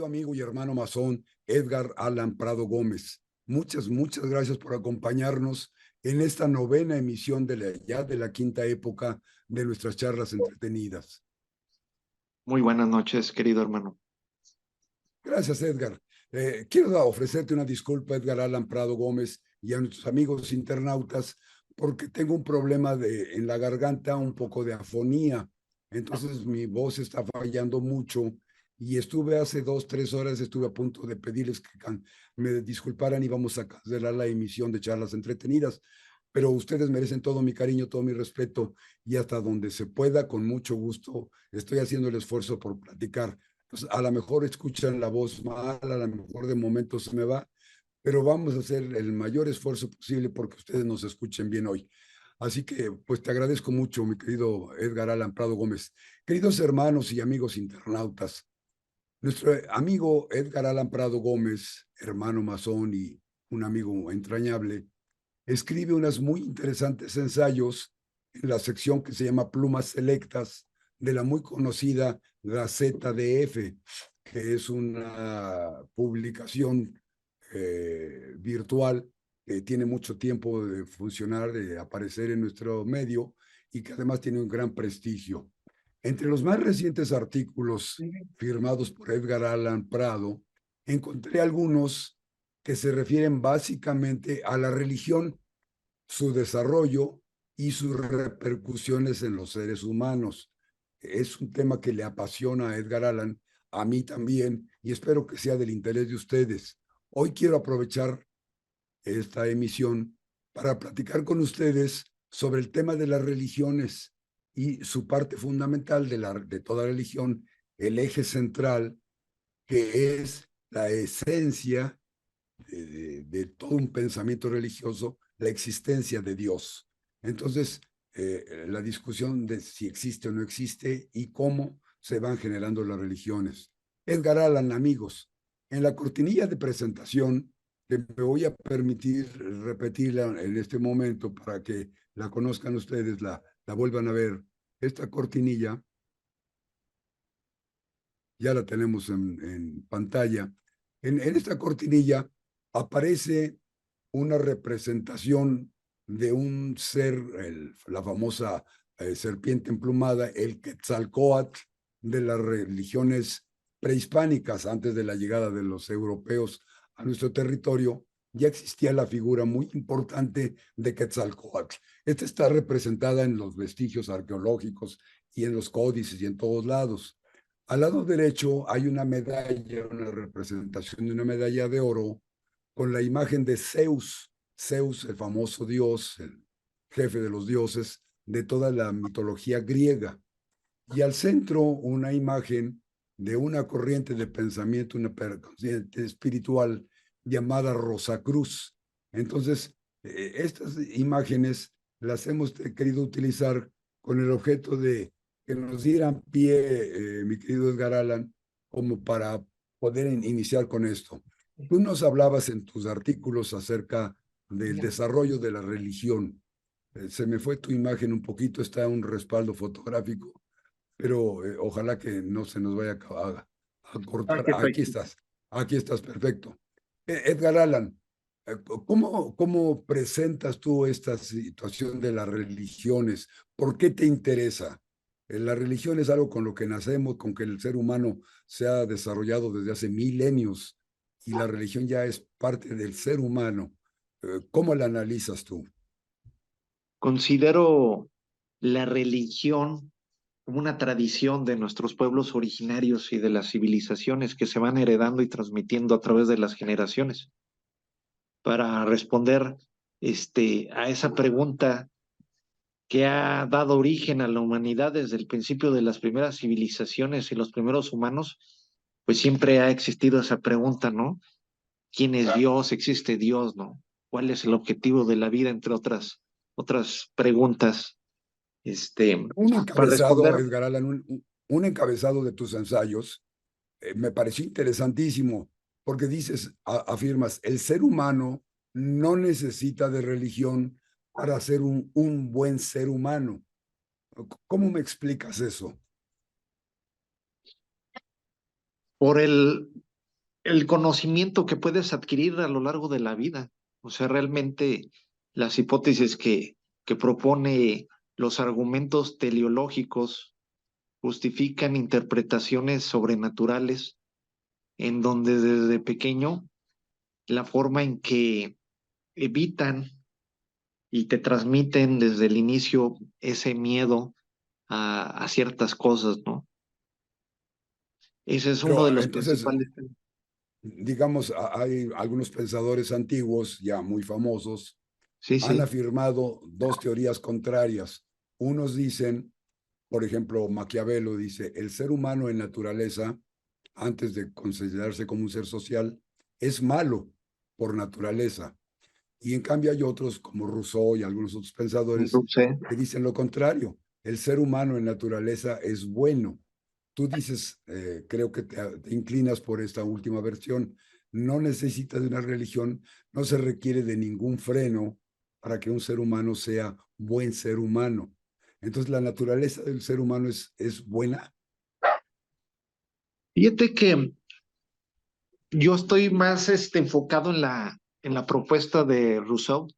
amigo y hermano masón Edgar Allan Prado Gómez. Muchas gracias por acompañarnos en esta novena emisión de la quinta época de nuestras charlas entretenidas. Muy buenas noches, querido hermano. Gracias, Edgar. Quiero ofrecerte una disculpa, Edgar Allan Prado Gómez, y a nuestros amigos internautas, porque tengo un problema en la garganta, un poco de afonía. Entonces mi voz está fallando mucho y estuve hace 2, 3 horas, estuve a punto de pedirles que me disculparan y vamos a cancelar la emisión de charlas entretenidas. Pero ustedes merecen todo mi cariño, todo mi respeto y hasta donde se pueda, con mucho gusto, estoy haciendo el esfuerzo por platicar. Pues a lo mejor escuchan la voz mal, a lo mejor de momento se me va, pero vamos a hacer el mayor esfuerzo posible porque ustedes nos escuchen bien hoy. Así que, pues te agradezco mucho, mi querido Edgar Allan Prado Gómez. Queridos hermanos y amigos internautas, nuestro amigo Edgar Allan Prado Gómez, hermano masón y un amigo entrañable, escribe unos muy interesantes ensayos en la sección que se llama Plumas Selectas de la muy conocida Gaceta DF, que es una publicación virtual que tiene mucho tiempo de funcionar, de aparecer en nuestro medio y que además tiene un gran prestigio. Entre los más recientes artículos firmados por Edgar Allan Prado, encontré algunos que se refieren básicamente a la religión, su desarrollo y sus repercusiones en los seres humanos. Es un tema que le apasiona a Edgar Allan, a mí también, y espero que sea del interés de ustedes. Hoy quiero aprovechar esta emisión para platicar con ustedes sobre el tema de las religiones y su parte fundamental de toda religión, el eje central, que es la esencia de todo un pensamiento religioso, la existencia de Dios. Entonces, la discusión de si existe o no existe y cómo se van generando las religiones. Edgar Allan, amigos, en la cortinilla de presentación, que me voy a permitir repetirla en este momento para que la conozcan ustedes, la vuelvan a ver. Esta cortinilla ya la tenemos en pantalla. En esta cortinilla aparece una representación de un ser, la famosa serpiente emplumada, el Quetzalcóatl de las religiones prehispánicas. Antes de la llegada de los europeos a nuestro territorio, ya existía la figura muy importante de Quetzalcóatl. Esta está representada en los vestigios arqueológicos y en los códices y en todos lados. Al lado derecho hay una medalla, una representación de una medalla de oro con la imagen de Zeus, Zeus, el famoso dios, el jefe de los dioses de toda la mitología griega. Y al centro una imagen de una corriente de pensamiento, una corriente espiritual llamada Rosacruz. Entonces, estas imágenes las hemos querido utilizar con el objeto de que nos dieran pie, mi querido Edgar Allan, como para poder iniciar con esto. Tú nos hablabas en tus artículos acerca del desarrollo de la religión. Se me fue tu imagen un poquito, está un respaldo fotográfico, pero ojalá que no se nos vaya a cortar. Aquí estás, perfecto. Edgar Allan, ¿cómo presentas tú esta situación de las religiones? ¿Por qué te interesa? La religión es algo con lo que nacemos, con que el ser humano se ha desarrollado desde hace milenios y la religión ya es parte del ser humano. ¿Cómo la analizas tú? Considero la religión como una tradición de nuestros pueblos originarios y de las civilizaciones que se van heredando y transmitiendo a través de las generaciones. Para responder a esa pregunta que ha dado origen a la humanidad desde el principio de las primeras civilizaciones y los primeros humanos, pues siempre ha existido esa pregunta, ¿no? ¿Quién es Dios? ¿Existe Dios? ¿No? ¿Cuál es el objetivo de la vida? Entre otras preguntas. Un Para encabezado, responder, Edgar Allan, un encabezado de tus ensayos me pareció interesantísimo, porque dices, afirmas, el ser humano no necesita de religión para ser un buen ser humano. ¿Cómo me explicas eso? por el el conocimiento que puedes adquirir a lo largo de la vida. O sea, realmente las hipótesis que propone los argumentos teleológicos justifican interpretaciones sobrenaturales en donde desde pequeño la forma en que evitan y te transmiten desde el inicio ese miedo a ciertas cosas, ¿no? Ese es uno de Pero los entonces, principales. digamos, hay algunos pensadores antiguos, ya muy famosos, Sí, han sí. afirmado dos teorías contrarias. Unos dicen, por ejemplo, Maquiavelo dice, el ser humano en naturaleza, antes de considerarse como un ser social, es malo por naturaleza. Y en cambio hay otros como Rousseau y algunos otros pensadores Entonces, que dicen lo contrario. El ser humano en naturaleza es bueno. Tú dices, creo que te inclinas por esta última versión, no necesita de una religión, no se requiere de ningún freno para que un ser humano sea buen ser humano. Entonces, la naturaleza del ser humano es buena. fíjate que yo estoy más enfocado en la propuesta de Rousseau,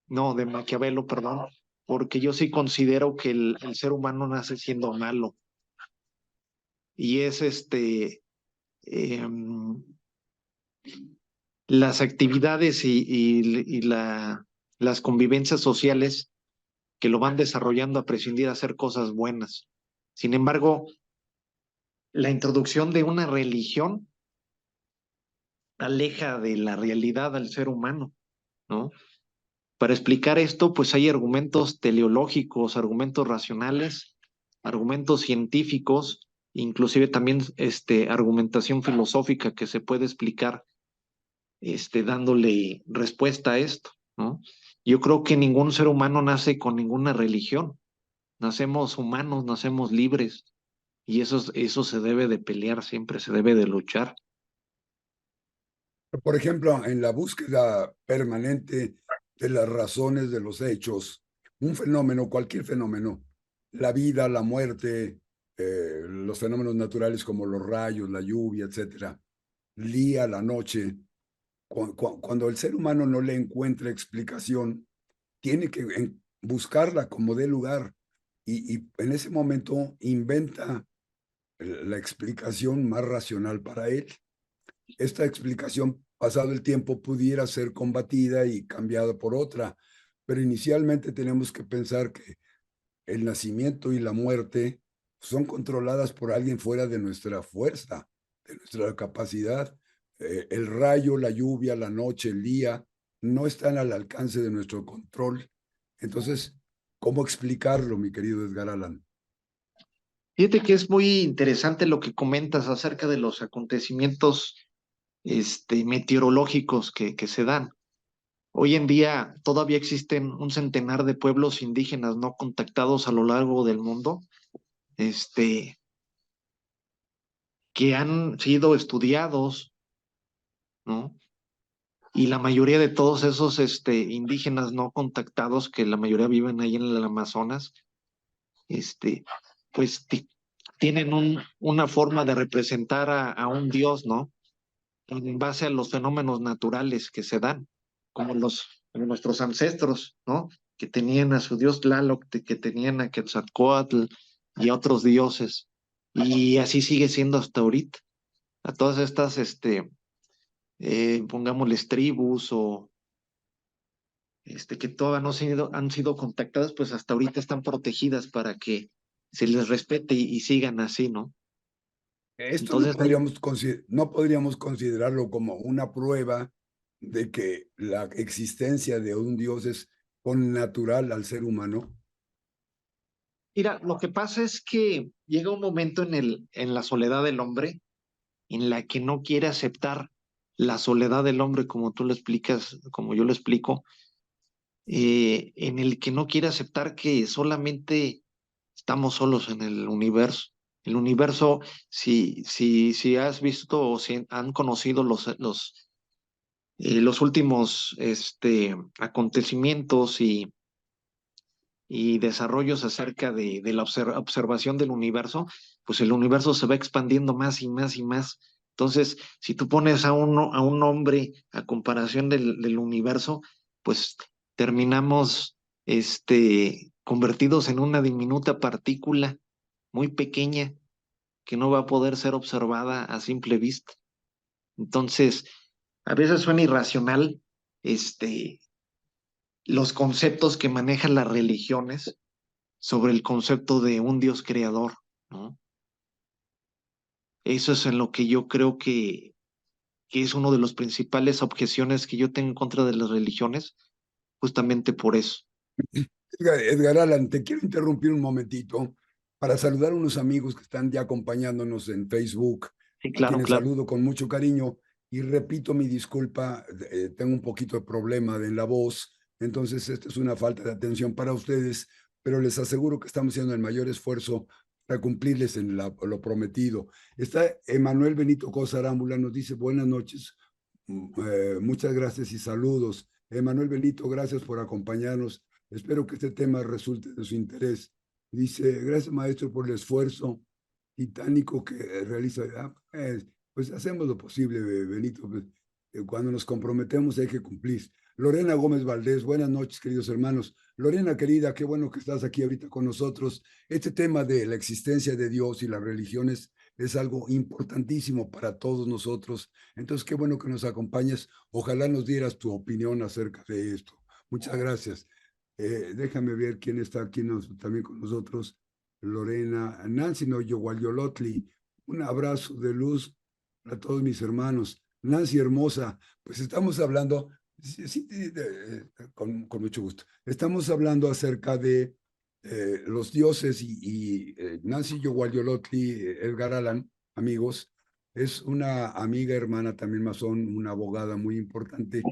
no, de Maquiavelo, perdón, porque yo sí considero que el ser humano nace siendo malo y es em, las actividades las convivencias sociales que lo van desarrollando a prescindir a hacer cosas buenas. Sin embargo, la introducción de una religión aleja de la realidad al ser humano, ¿no? Para explicar esto, pues hay argumentos teleológicos, argumentos racionales, argumentos científicos, inclusive también argumentación filosófica que se puede explicar dándole respuesta a esto, ¿no? Yo creo que ningún ser humano nace con ninguna religión. Nacemos humanos, nacemos libres y eso se debe de pelear siempre, se debe de luchar. Por ejemplo, en la búsqueda permanente de las razones de los hechos, un fenómeno, cualquier fenómeno, la vida, la muerte, los fenómenos naturales como los rayos, la lluvia, etcétera, el día, la noche, cuando el ser humano no le encuentra explicación, tiene que buscarla como dé lugar y en ese momento inventa la explicación más racional para él. Esta explicación, pasado el tiempo, pudiera ser combatida y cambiada por otra, pero inicialmente tenemos que pensar que el nacimiento y la muerte son controladas por alguien fuera de nuestra fuerza, de nuestra capacidad. El rayo, la lluvia, la noche, el día, no están al alcance de nuestro control. Entonces, ¿cómo explicarlo, mi querido Edgar Allan? Fíjate que es muy interesante lo que comentas acerca de los acontecimientos meteorológicos que se dan. Hoy en día todavía existen un centenar de pueblos indígenas no contactados a lo largo del mundo, este, que han sido estudiados, ¿no? Y la mayoría de todos esos indígenas no contactados, que la mayoría viven ahí en el Amazonas, este, pues tienen una forma de representar a un dios, ¿no? En base a los fenómenos naturales que se dan, como nuestros ancestros, ¿no? Que tenían a su dios Tlaloc, que tenían a Quetzalcóatl y a otros dioses. Y así sigue siendo hasta ahorita. A todas estas, pongámosles tribus o que todavía no han sido contactadas, pues hasta ahorita están protegidas para que se les respete y sigan así, ¿no? Esto Entonces hay, no podríamos considerarlo como una prueba de que la existencia de un Dios es connatural al ser humano. mira, lo que pasa es que llega un momento en la soledad del hombre en la que no quiere aceptar la soledad del hombre como tú lo explicas, como yo lo explico, en el que no quiere aceptar que solamente estamos solos en el universo. El universo, si has visto o si han conocido los últimos acontecimientos y desarrollos acerca de la observación del universo, pues el universo se va expandiendo más y más y más. Entonces, si tú pones a un hombre a comparación del universo, pues terminamos convertidos en una diminuta partícula muy pequeña que no va a poder ser observada a simple vista. Entonces, a veces suena irracional, los conceptos que manejan las religiones sobre el concepto de un Dios creador, ¿no? Eso es en lo que yo creo que es uno de los principales objeciones que yo tengo en contra de las religiones, justamente por eso. Edgar Allan, te quiero interrumpir un momentito para saludar a unos amigos que están ya acompañándonos en Facebook, Sí, a claro, quienes claro. saludo con mucho cariño y repito mi disculpa, tengo un poquito de problema en la voz, entonces esta es una falta de atención para ustedes, pero les aseguro que estamos haciendo el mayor esfuerzo para cumplirles en lo prometido. Está Emanuel Benito Cosa Arámbula, nos dice buenas noches, muchas gracias y saludos. Emanuel Benito, gracias por acompañarnos. Espero que este tema resulte de su interés. Dice, gracias maestro por el esfuerzo titánico que realiza. Pues hacemos lo posible, Benito. Pues, cuando nos comprometemos hay que cumplir. Lorena Gómez Valdés, buenas noches, queridos hermanos. Lorena, querida, qué bueno que estás aquí ahorita con nosotros. Este tema de la existencia de Dios y las religiones es algo importantísimo para todos nosotros. Entonces, qué bueno que nos acompañes. Ojalá nos dieras tu opinión acerca de esto. Muchas gracias. Déjame ver quién está aquí también con nosotros. Lorena, Nancy Noyoguayolotli, un abrazo de luz para todos mis hermanos. Nancy hermosa, pues estamos hablando, sí, sí, con mucho gusto, estamos hablando acerca de los dioses y Nancy Yoguayolotli, Edgar Allan, amigos, es una amiga hermana también masón, una abogada muy importante,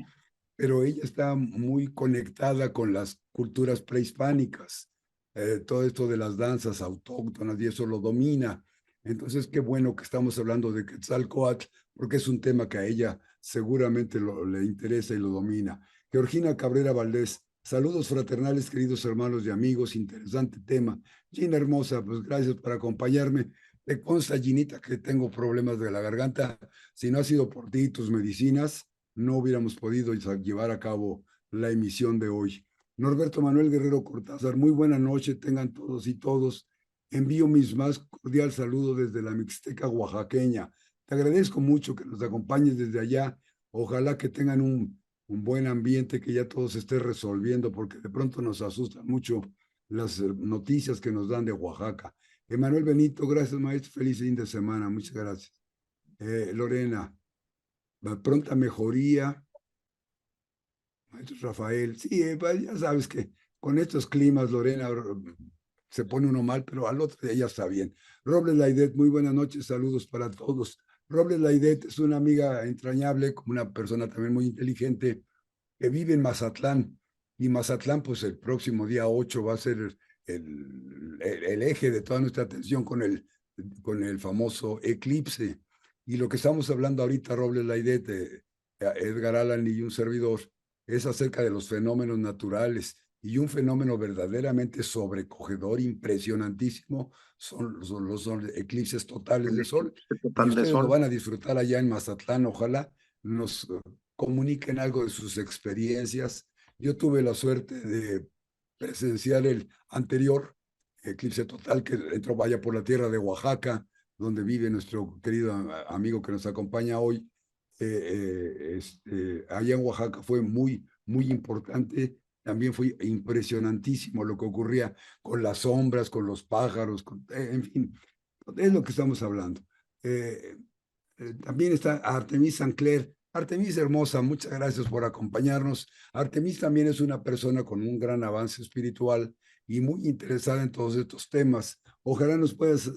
pero ella está muy conectada con las culturas prehispánicas, todo esto de las danzas autóctonas y eso lo domina. Entonces, qué bueno que estamos hablando de Quetzalcóatl, porque es un tema que a ella seguramente le interesa y lo domina. Georgina Cabrera Valdés, saludos fraternales, queridos hermanos y amigos, interesante tema. Gina Hermosa, pues gracias por acompañarme. Te consta, Ginita, que tengo problemas de la garganta. Si no ha sido por ti y tus medicinas, no hubiéramos podido llevar a cabo la emisión de hoy. Norberto Manuel Guerrero Cortázar, muy buena noche, tengan todos y todos. Envío mis más cordial saludos desde la Mixteca oaxaqueña. Te agradezco mucho que nos acompañes desde allá. Ojalá que tengan un buen ambiente, que ya todo se esté resolviendo, porque de pronto nos asustan mucho las noticias que nos dan de Oaxaca. Emanuel Benito, gracias maestro, feliz fin de semana, muchas gracias. Lorena, pronta mejoría. Maestro Rafael, sí, pues, ya sabes que con estos climas, Lorena, se pone uno mal, pero al otro día ya está bien. Robles Laidet, muy buenas noches, saludos para todos. Robles Laidet es una amiga entrañable, como una persona también muy inteligente, que vive en Mazatlán. Y Mazatlán, pues el próximo día 8 va a ser el eje de toda nuestra atención con el famoso eclipse. Y lo que estamos hablando ahorita, Robles Laidet, Edgar Allan y un servidor, es acerca de los fenómenos naturales y un fenómeno verdaderamente sobrecogedor, impresionantísimo, son eclipses totales El de sol eclipse y total de ustedes lo sol. van a disfrutar allá en Mazatlán, ojalá nos comuniquen algo de sus experiencias. Yo tuve la suerte de presenciar el anterior eclipse total que entró vaya por la tierra de Oaxaca, donde vive nuestro querido amigo que nos acompaña hoy, allá en Oaxaca fue muy importante. También fue impresionantísimo lo que ocurría con las sombras, con los pájaros, en fin, es lo que estamos hablando. Eh, También está Artemis Sancler. Artemis hermosa, muchas gracias por acompañarnos. Artemis también es una persona con un gran avance espiritual y muy interesada en todos estos temas. Ojalá nos puedas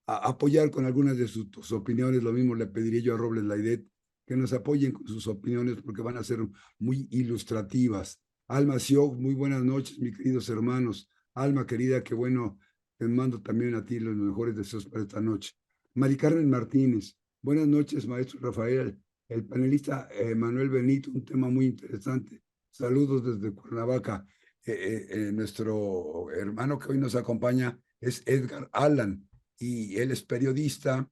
apoyar con algunas de tus opiniones. Lo mismo le pediría yo a Robles Laidet, que nos apoyen con sus opiniones porque van a ser muy ilustrativas. Alma Siog, muy buenas noches, mis queridos hermanos. Alma querida, qué bueno, te mando también a ti los mejores deseos para esta noche. Mari Carmen Martínez, buenas noches, maestro Rafael. El panelista Manuel Benito, un tema muy interesante. Saludos desde Cuernavaca. Nuestro hermano que hoy nos acompaña es Edgar Allan y él es periodista,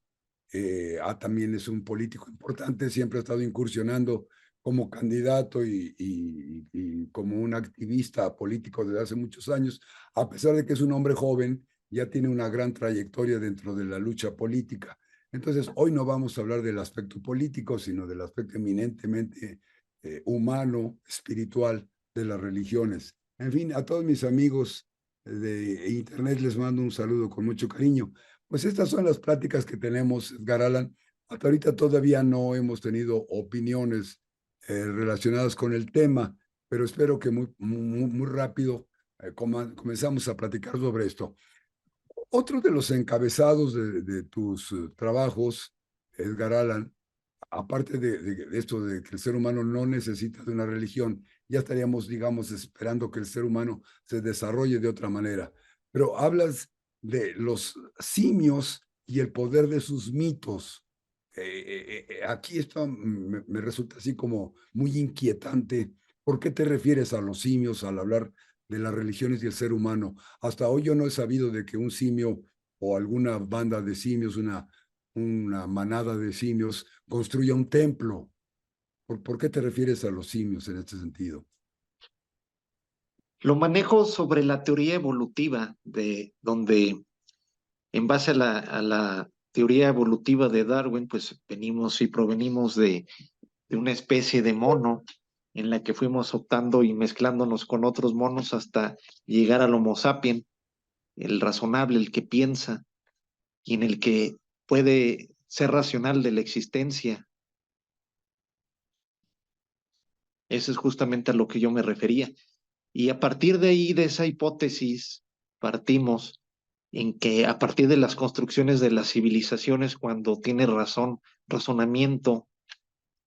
También es un político importante, siempre ha estado incursionando como candidato y como un activista político desde hace muchos años, a pesar de que es un hombre joven, ya tiene una gran trayectoria dentro de la lucha política. Entonces, hoy no vamos a hablar del aspecto político, sino del aspecto eminentemente humano, espiritual de las religiones. En fin, a todos mis amigos de Internet les mando un saludo con mucho cariño. Pues estas son las pláticas que tenemos, Edgar Allan. Hasta ahorita todavía no hemos tenido opiniones relacionadas con el tema, pero espero que muy rápido comenzamos a platicar sobre esto. Otro de los encabezados de tus trabajos, Edgar Allan, aparte de esto de que el ser humano no necesita de una religión, ya estaríamos, digamos, esperando que el ser humano se desarrolle de otra manera. Pero hablas de los simios y el poder de sus mitos. Aquí esto me resulta así como muy inquietante. ¿Por qué te refieres a los simios al hablar de las religiones y el ser humano? Hasta hoy yo no he sabido de que un simio o alguna banda de simios, una manada de simios, construya un templo. ¿Por qué te refieres a los simios en este sentido? Lo manejo sobre la teoría evolutiva, de donde en base a la teoría evolutiva de Darwin, pues venimos y provenimos de una especie de mono en la que fuimos optando y mezclándonos con otros monos hasta llegar al Homo sapiens, el razonable, el que piensa y en el que puede ser racional de la existencia. Eso es justamente a lo que yo me refería. Y a partir de ahí, de esa hipótesis, partimos en que a partir de las construcciones de las civilizaciones, cuando tiene razón, razonamiento,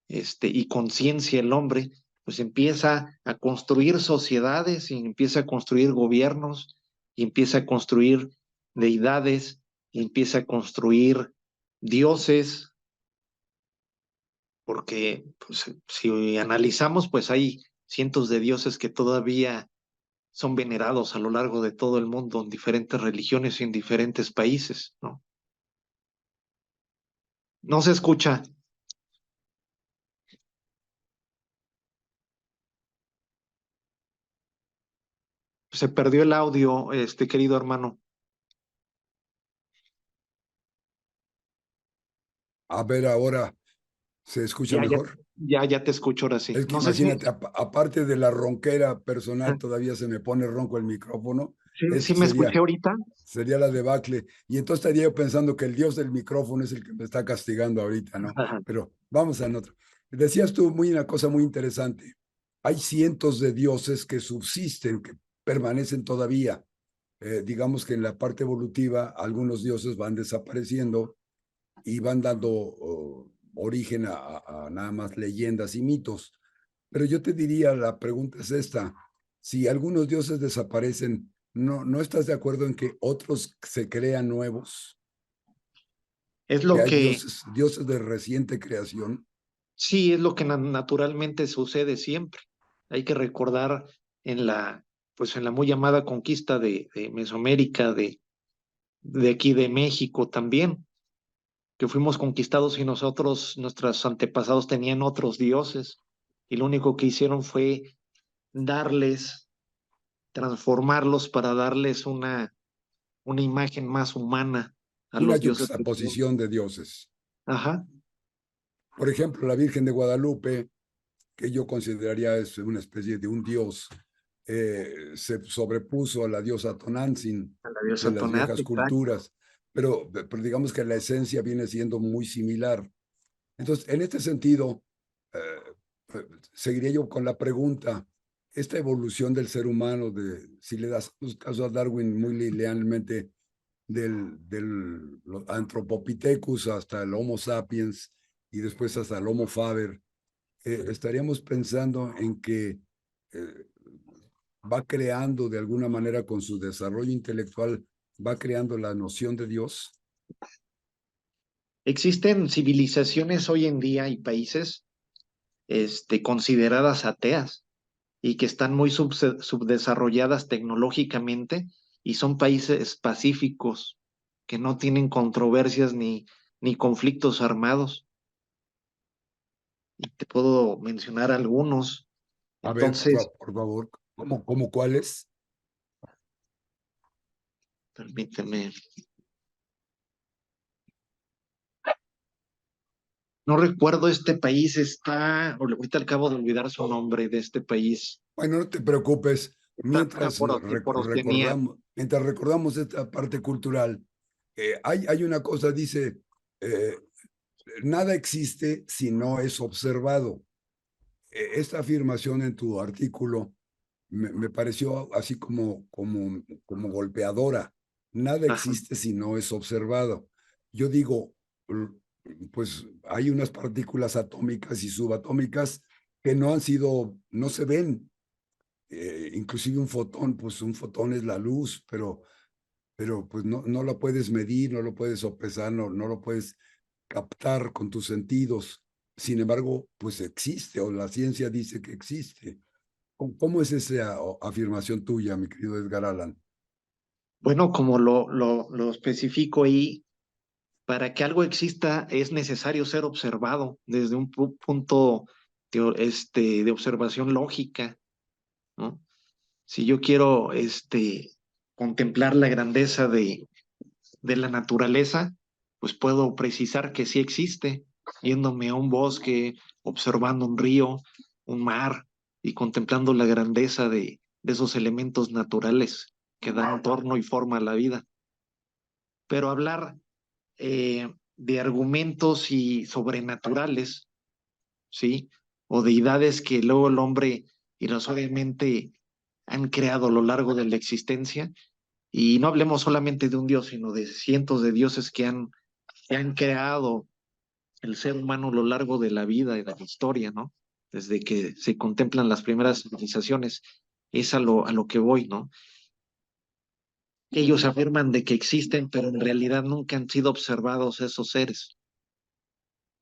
y conciencia el hombre, pues empieza a construir sociedades y empieza a construir gobiernos y empieza a construir deidades y empieza a construir dioses, porque pues, si analizamos, pues hay cientos de dioses que todavía son venerados a lo largo de todo el mundo en diferentes religiones y en diferentes países, ¿no? No se escucha, se perdió el audio, querido hermano. A ver, ahora se escucha Ya, ya, mejor. ya te escucho ahora sí. Es que No sé si, imagínate, aparte de la ronquera personal, todavía se me pone ronco el micrófono. si Esto me escuché ahorita. sería la debacle. Y entonces estaría yo pensando que el dios del micrófono es el que me está castigando ahorita, ¿no? Pero vamos a otro. Decías tú una cosa muy interesante. Hay cientos de dioses que subsisten, que permanecen todavía. Digamos que en la parte evolutiva algunos dioses van desapareciendo y van dando origen a nada más leyendas y mitos. Pero yo te diría, la pregunta es esta, si algunos dioses desaparecen, ¿no estás de acuerdo en que otros se crean nuevos? Es Que lo hay que, dioses de reciente creación. sí, es lo que naturalmente sucede siempre. Hay que recordar en pues en la muy llamada conquista de Mesoamérica, de aquí de México también, que fuimos conquistados y nosotros, nuestros antepasados tenían otros dioses y lo único que hicieron fue darles, transformarlos para darles una imagen más humana a Una los dioses que tenían. yuxtaposición de dioses. Ajá. Por ejemplo, la Virgen de Guadalupe, que yo consideraría es una especie de un dios, se sobrepuso a la diosa Tonantzin A la de diosa las Tonat, viejas exacto. culturas, pero digamos que la esencia viene siendo muy similar. Entonces, en este sentido, eh, seguiría yo con la pregunta, esta evolución del ser humano, si le das caso a Darwin muy linealmente, del Anthropopithecus hasta el Homo sapiens y después hasta el Homo faber, estaríamos pensando en que eh, va creando de alguna manera con su desarrollo intelectual, va creando la noción de Dios. Existen civilizaciones hoy en día y países, consideradas ateas y que están muy subdesarrolladas tecnológicamente y son países pacíficos que no tienen controversias ni conflictos armados. Y te puedo mencionar algunos. A ver, Entonces, por favor, ¿cómo cuáles? permíteme. No recuerdo este país, ahorita acabo de olvidar su nombre de este país. Bueno, no te preocupes, Está por Oceanía. mientras recordamos esta parte cultural, hay una cosa, dice, eh, nada existe si no es observado. Esta afirmación en tu artículo me pareció así como golpeadora. Nada Ajá, existe si no es observado. Yo digo, pues hay unas partículas atómicas y subatómicas que no se ven. Inclusive un fotón, pues un fotón es la luz, pero pues no lo puedes medir, no lo puedes sopesar, no lo puedes captar con tus sentidos. Sin embargo, pues existe, o la ciencia dice que existe. ¿Cómo es esa afirmación tuya, mi querido Edgar Allan? bueno, como lo especifico ahí, para que algo exista es necesario ser observado desde un punto de observación lógica, ¿no? Si yo quiero contemplar la grandeza de la naturaleza, pues puedo precisar que sí existe, yéndome a un bosque, observando un río, un mar y contemplando la grandeza de esos elementos naturales que dan torno y forma a la vida. Pero hablar de argumentos y sobrenaturales, ¿sí? O deidades que luego el hombre ilusoriamente han creado a lo largo de la existencia. Y no hablemos solamente de un dios, sino de cientos de dioses que han creado el ser humano a lo largo de la vida y de la historia, ¿no? Desde que se contemplan las primeras civilizaciones, es a lo que voy, ¿no? Ellos afirman de que existen, pero en realidad nunca han sido observados esos seres.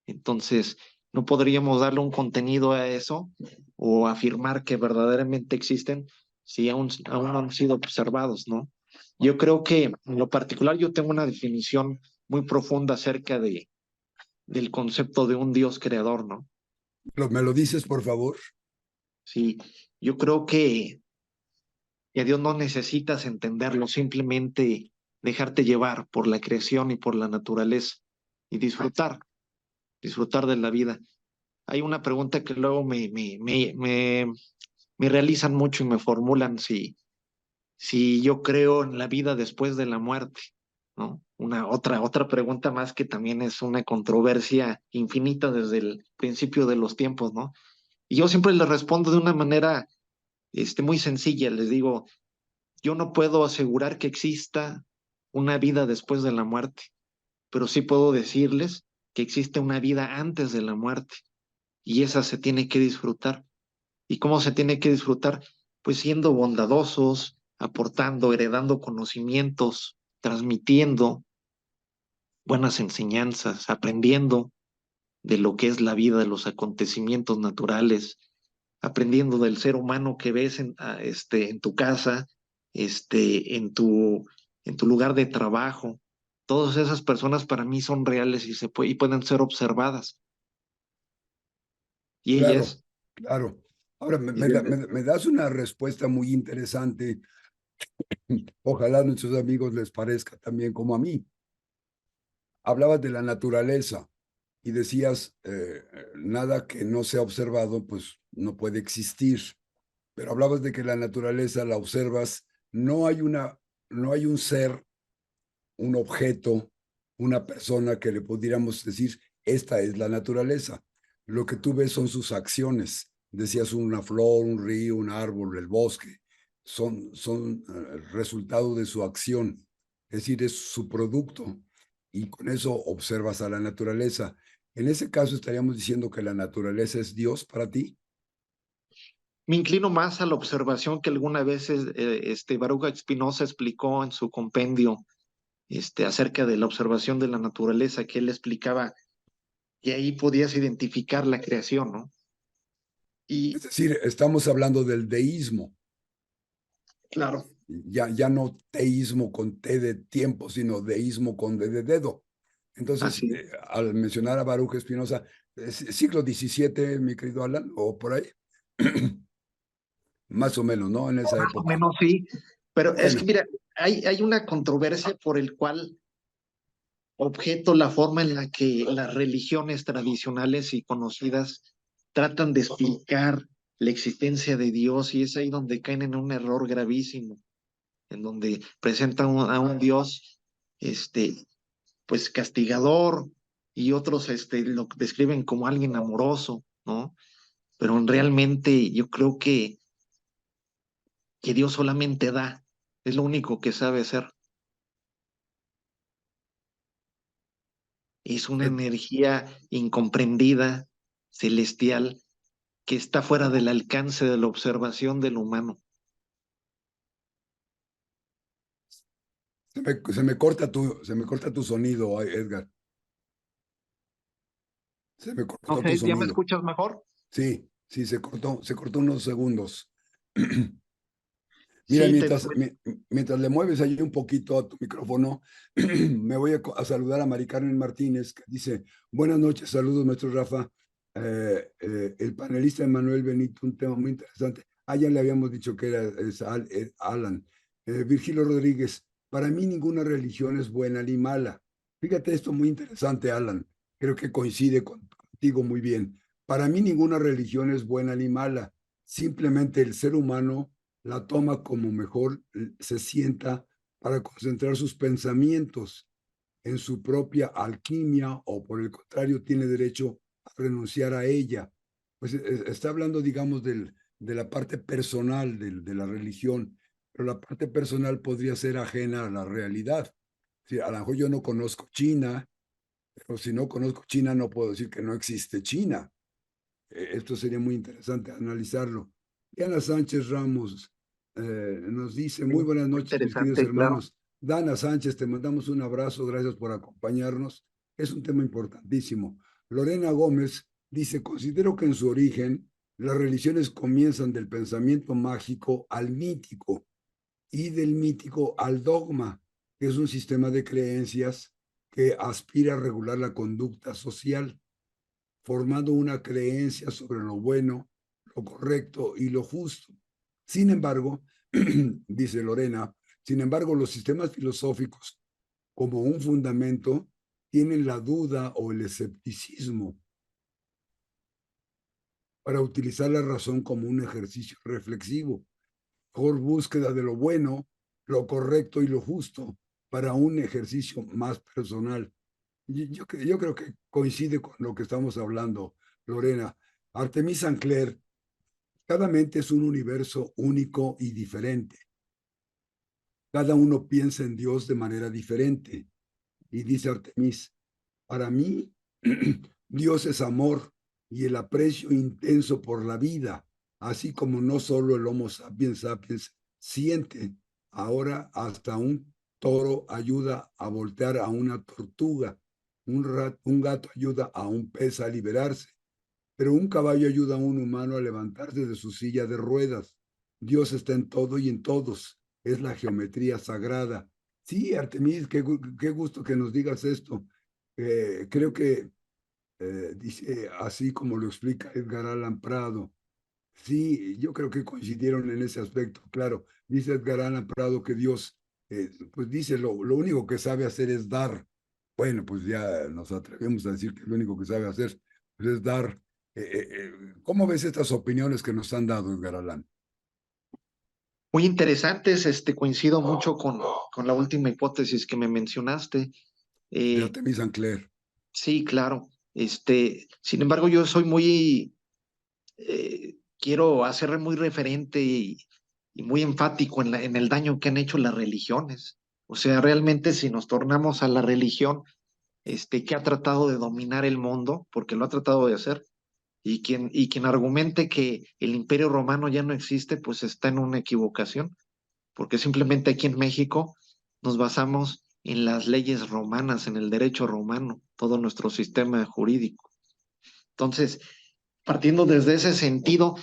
Entonces, no podríamos darle un contenido a eso o afirmar que verdaderamente existen si aún no han sido observados, ¿no? Yo creo que en lo particular yo tengo una definición muy profunda acerca del concepto de un Dios creador, ¿no? ¿Me lo dices, por favor? Sí, yo creo que a Dios no necesitas entenderlo, simplemente dejarte llevar por la creación y por la naturaleza y disfrutar de la vida. Hay una pregunta que luego me realizan mucho y me formulan si yo creo en la vida después de la muerte, ¿no? Otra pregunta más que también es una controversia infinita desde el principio de los tiempos, ¿no? Y yo siempre les respondo de una manera, muy sencilla, les digo, yo no puedo asegurar que exista una vida después de la muerte, pero sí puedo decirles que existe una vida antes de la muerte y esa se tiene que disfrutar. ¿Y cómo se tiene que disfrutar? Pues siendo bondadosos, aportando, heredando conocimientos, transmitiendo buenas enseñanzas, aprendiendo de lo que es la vida, de los acontecimientos naturales, aprendiendo del ser humano que ves en tu casa, en tu lugar de trabajo. Todas esas personas para mí son reales y pueden ser observadas. Y Claro, ellas, claro. Ahora, y desde- me das una respuesta muy interesante. Ojalá a nuestros amigos les parezca también como a mí. Hablabas de la naturaleza y decías, nada que no sea observado, pues no puede existir. Pero hablabas de que la naturaleza la observas, no hay un ser, un objeto, una persona que le pudiéramos decir, esta es la naturaleza. Lo que tú ves son sus acciones. Decías una flor, un río, un árbol, el bosque. Son el resultado de su acción. Es decir, es su producto. Y con eso observas a la naturaleza. En ese caso estaríamos diciendo que la naturaleza es Dios para ti. Me inclino más a la observación que alguna vez Baruch Spinoza explicó en su compendio acerca de la observación de la naturaleza, que él explicaba que ahí podías identificar la creación, ¿no? Es Y decir, estamos hablando del deísmo. claro, Ya no teísmo con T de tiempo, sino deísmo con D de dedo. Entonces, Así es. al mencionar a Baruch Spinoza, siglo XVII, mi querido Alan, o por ahí, más o menos, ¿no? En esa Más o época. menos sí, pero es que Bueno, mira, hay una controversia por el cual objeto la forma en la que las religiones tradicionales y conocidas tratan de explicar la existencia de Dios y es ahí donde caen en un error gravísimo, en donde presentan a un Dios, pues castigador y otros, lo describen como alguien amoroso, ¿no? Pero realmente yo creo que Dios solamente da, es lo único que sabe hacer. Es una se, energía incomprendida, celestial, que está fuera del alcance de la observación del humano. se me corta tu sonido, ay, Edgar. Se me No cortó tu sé, ¿ya me sonido. escuchas mejor? Sí, sí, se cortó unos segundos. Mira, Sí, mientras le mueves ahí un poquito a tu micrófono, me voy a saludar a Mari Carmen Martínez, que dice, buenas noches, saludos, maestro Rafa. El panelista Manuel Benito, un tema muy interesante. Ah, ya le habíamos dicho que era Alan. Virgilio Rodríguez, para mí ninguna religión es buena ni mala. Fíjate esto muy interesante, Alan. Creo que coincide contigo muy bien. Para mí ninguna religión es buena ni mala. Simplemente el ser humano la toma como mejor se sienta para concentrar sus pensamientos en su propia alquimia o por el contrario tiene derecho a renunciar a ella. Pues está hablando, digamos, de la parte personal de la religión, pero la parte personal podría ser ajena a la realidad. Sí, a lo mejor yo no conozco China, pero si no conozco China no puedo decir que no existe China. Esto sería muy interesante analizarlo. Diana Sánchez Ramos nos dice, sí, muy buenas muy noches, mis queridos interesante, claro. hermanos. Dana Sánchez, te mandamos un abrazo, gracias por acompañarnos. Es un tema importantísimo. Lorena Gómez dice, considero que en su origen las religiones comienzan del pensamiento mágico al mítico y del mítico al dogma, que es un sistema de creencias que aspira a regular la conducta social formando una creencia sobre lo bueno, lo correcto y lo justo. Sin embargo, dice Lorena, sin embargo, los sistemas filosóficos como un fundamento tienen la duda o el escepticismo para utilizar la razón como un ejercicio reflexivo, por búsqueda de lo bueno, lo correcto y lo justo para un ejercicio más personal. Yo creo que coincide con lo que estamos hablando, Lorena. Artemis Sancler, cada mente es un universo único y diferente. Cada uno piensa en Dios de manera diferente. Y dice Artemis, para mí, Dios es amor y el aprecio intenso por la vida, así como no solo el Homo sapiens sapiens siente, ahora hasta un toro ayuda a voltear a una tortuga, un gato ayuda a un pez a liberarse, pero un caballo ayuda a un humano a levantarse de su silla de ruedas. Dios está en todo y en todos. Es la geometría sagrada. Sí, Artemis, qué gusto que nos digas esto. Creo que dice así como lo explica Edgar Allan Prado. Sí, yo creo que coincidieron en ese aspecto. Claro, dice Edgar Allan Prado que Dios, pues dice, lo único que sabe hacer es dar. Bueno, pues ya nos atrevemos a decir que lo único que sabe hacer pues, es dar. ¿Cómo ves estas opiniones que nos han dado, Edgar Allan? Muy interesantes, coincido mucho con la última hipótesis que me mencionaste. De Eh, Artemis Sancler. sí, claro. Sin embargo, yo soy muy, quiero hacer muy referente y muy enfático en el daño que han hecho las religiones. O sea, realmente si nos tornamos a la religión, que ha tratado de dominar el mundo, porque lo ha tratado de hacer, y quien argumente que el Imperio Romano ya no existe, pues está en una equivocación, porque simplemente aquí en México nos basamos en las leyes romanas, en el derecho romano, todo nuestro sistema jurídico. Entonces, partiendo desde ese sentido,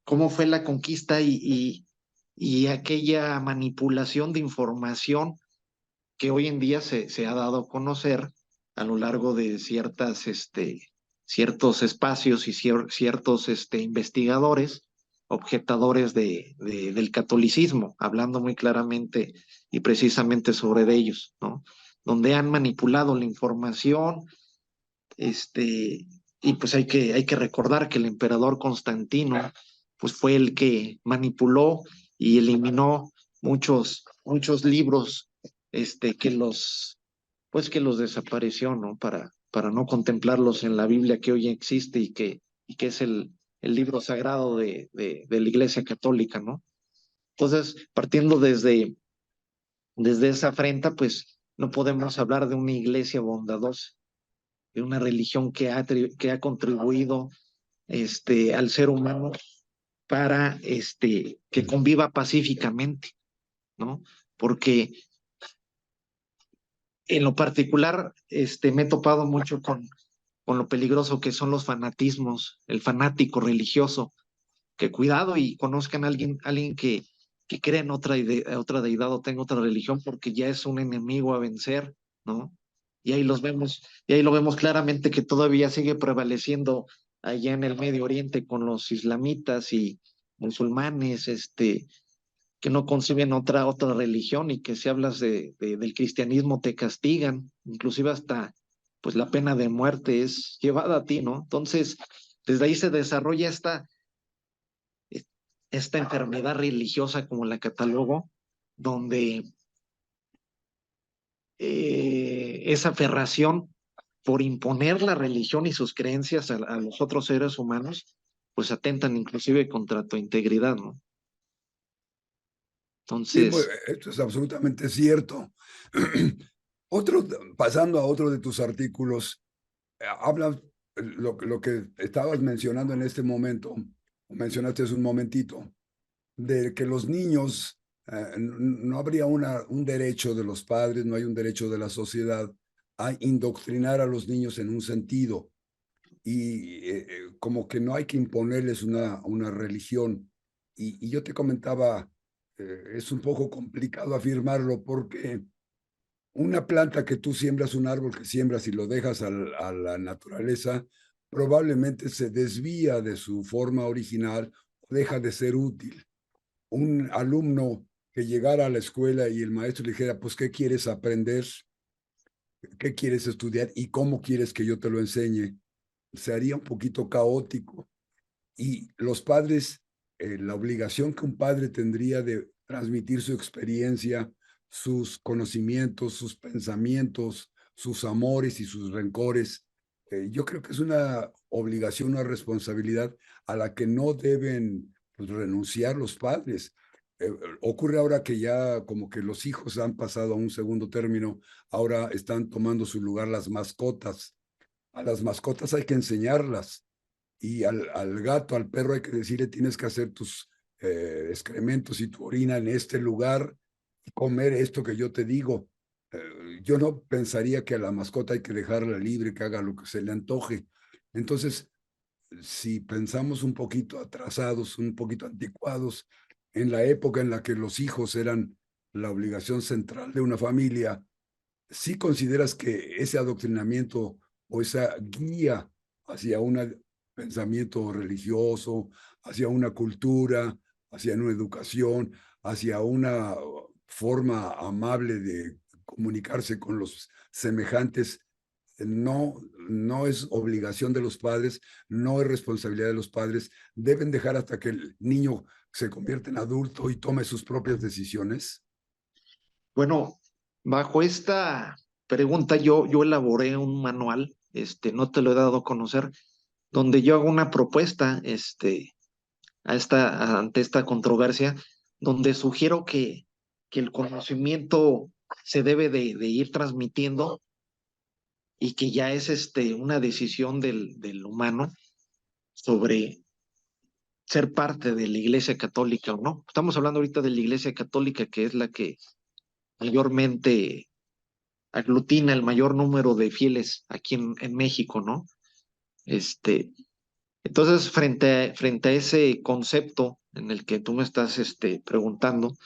¿cómo fue la conquista y aquella manipulación de información que hoy en día se ha dado a conocer? a lo largo de ciertos espacios y ciertos investigadores, objetadores del catolicismo, hablando muy claramente y precisamente sobre ellos, ¿no? Donde han manipulado la información, y pues hay que recordar que el emperador Constantino, pues fue el que manipuló y eliminó muchos libros, que los desapareció, ¿no? Para no contemplarlos en la Biblia que hoy existe y que es el libro sagrado de la Iglesia Católica, ¿no? Entonces, partiendo desde esa afrenta, pues no podemos hablar de una iglesia bondadosa, de una religión que ha contribuido al ser humano para que conviva pacíficamente, ¿no? Porque en lo particular me he topado mucho con lo peligroso que son los fanatismos, el fanático religioso, que cuidado y conozcan a alguien que cree en otra deidad o tenga otra religión, porque ya es un enemigo a vencer, ¿no? Y ahí lo vemos claramente que todavía sigue prevaleciendo allá en el Medio Oriente con los islamitas y musulmanes, que no conciben otra religión y que si hablas del cristianismo te castigan, inclusive hasta pues la pena de muerte es llevada a ti, ¿no? Entonces, desde ahí se desarrolla esta enfermedad religiosa, como la catalogo, donde esa aferración por imponer la religión y sus creencias a los otros seres humanos, pues atentan inclusive contra tu integridad, ¿no? Sí, pues, Entonces, esto es absolutamente cierto. Otro, pasando a otro de tus artículos, habla lo que estabas mencionando en este momento, o mencionaste hace un momentito, de que los niños, no habría un derecho de los padres, no hay un derecho de la sociedad a indoctrinar a los niños en un sentido, y como que no hay que imponerles una religión. Y yo te comentaba, es un poco complicado afirmarlo porque una planta que tú siembras, un árbol que siembras y lo dejas a la naturaleza, probablemente se desvía de su forma original o deja de ser útil. Un alumno que llegara a la escuela y el maestro le dijera, pues, ¿qué quieres aprender? ¿Qué quieres estudiar? ¿Y cómo quieres que yo te lo enseñe? Se haría un poquito caótico. Y los padres, la obligación que un padre tendría de transmitir su experiencia, sus conocimientos, sus pensamientos, sus amores y sus rencores, yo creo que es una obligación, una responsabilidad a la que no deben, pues, renunciar los padres. Ocurre ahora que ya como que los hijos han pasado a un segundo término, ahora están tomando su lugar las mascotas. A las mascotas hay que enseñarlas, y al gato, al perro hay que decirle, tienes que hacer tus excrementos y tu orina en este lugar y comer esto que yo te digo. Yo no pensaría que a la mascota hay que dejarla libre, que haga lo que se le antoje. Entonces, si pensamos un poquito atrasados, un poquito anticuados, en la época en la que los hijos eran la obligación central de una familia, ¿sí consideras que ese adoctrinamiento o esa guía hacia un pensamiento religioso, hacia una cultura, hacia una educación, hacia una forma amable de comunicarse con los semejantes, no es obligación de los padres, no es responsabilidad de los padres, deben dejar hasta que el niño se convierta en adulto y tome sus propias decisiones? bueno, bajo esta pregunta yo elaboré un manual, no te lo he dado a conocer, donde yo hago una propuesta, ante esta controversia, donde sugiero que el conocimiento se debe de ir transmitiendo y que ya es una decisión del humano sobre ser parte de la Iglesia Católica o no. Estamos hablando ahorita de la Iglesia Católica, que es la que mayormente aglutina el mayor número de fieles aquí en México, ¿no? Este, entonces, frente a ese concepto en el que tú me estás preguntando,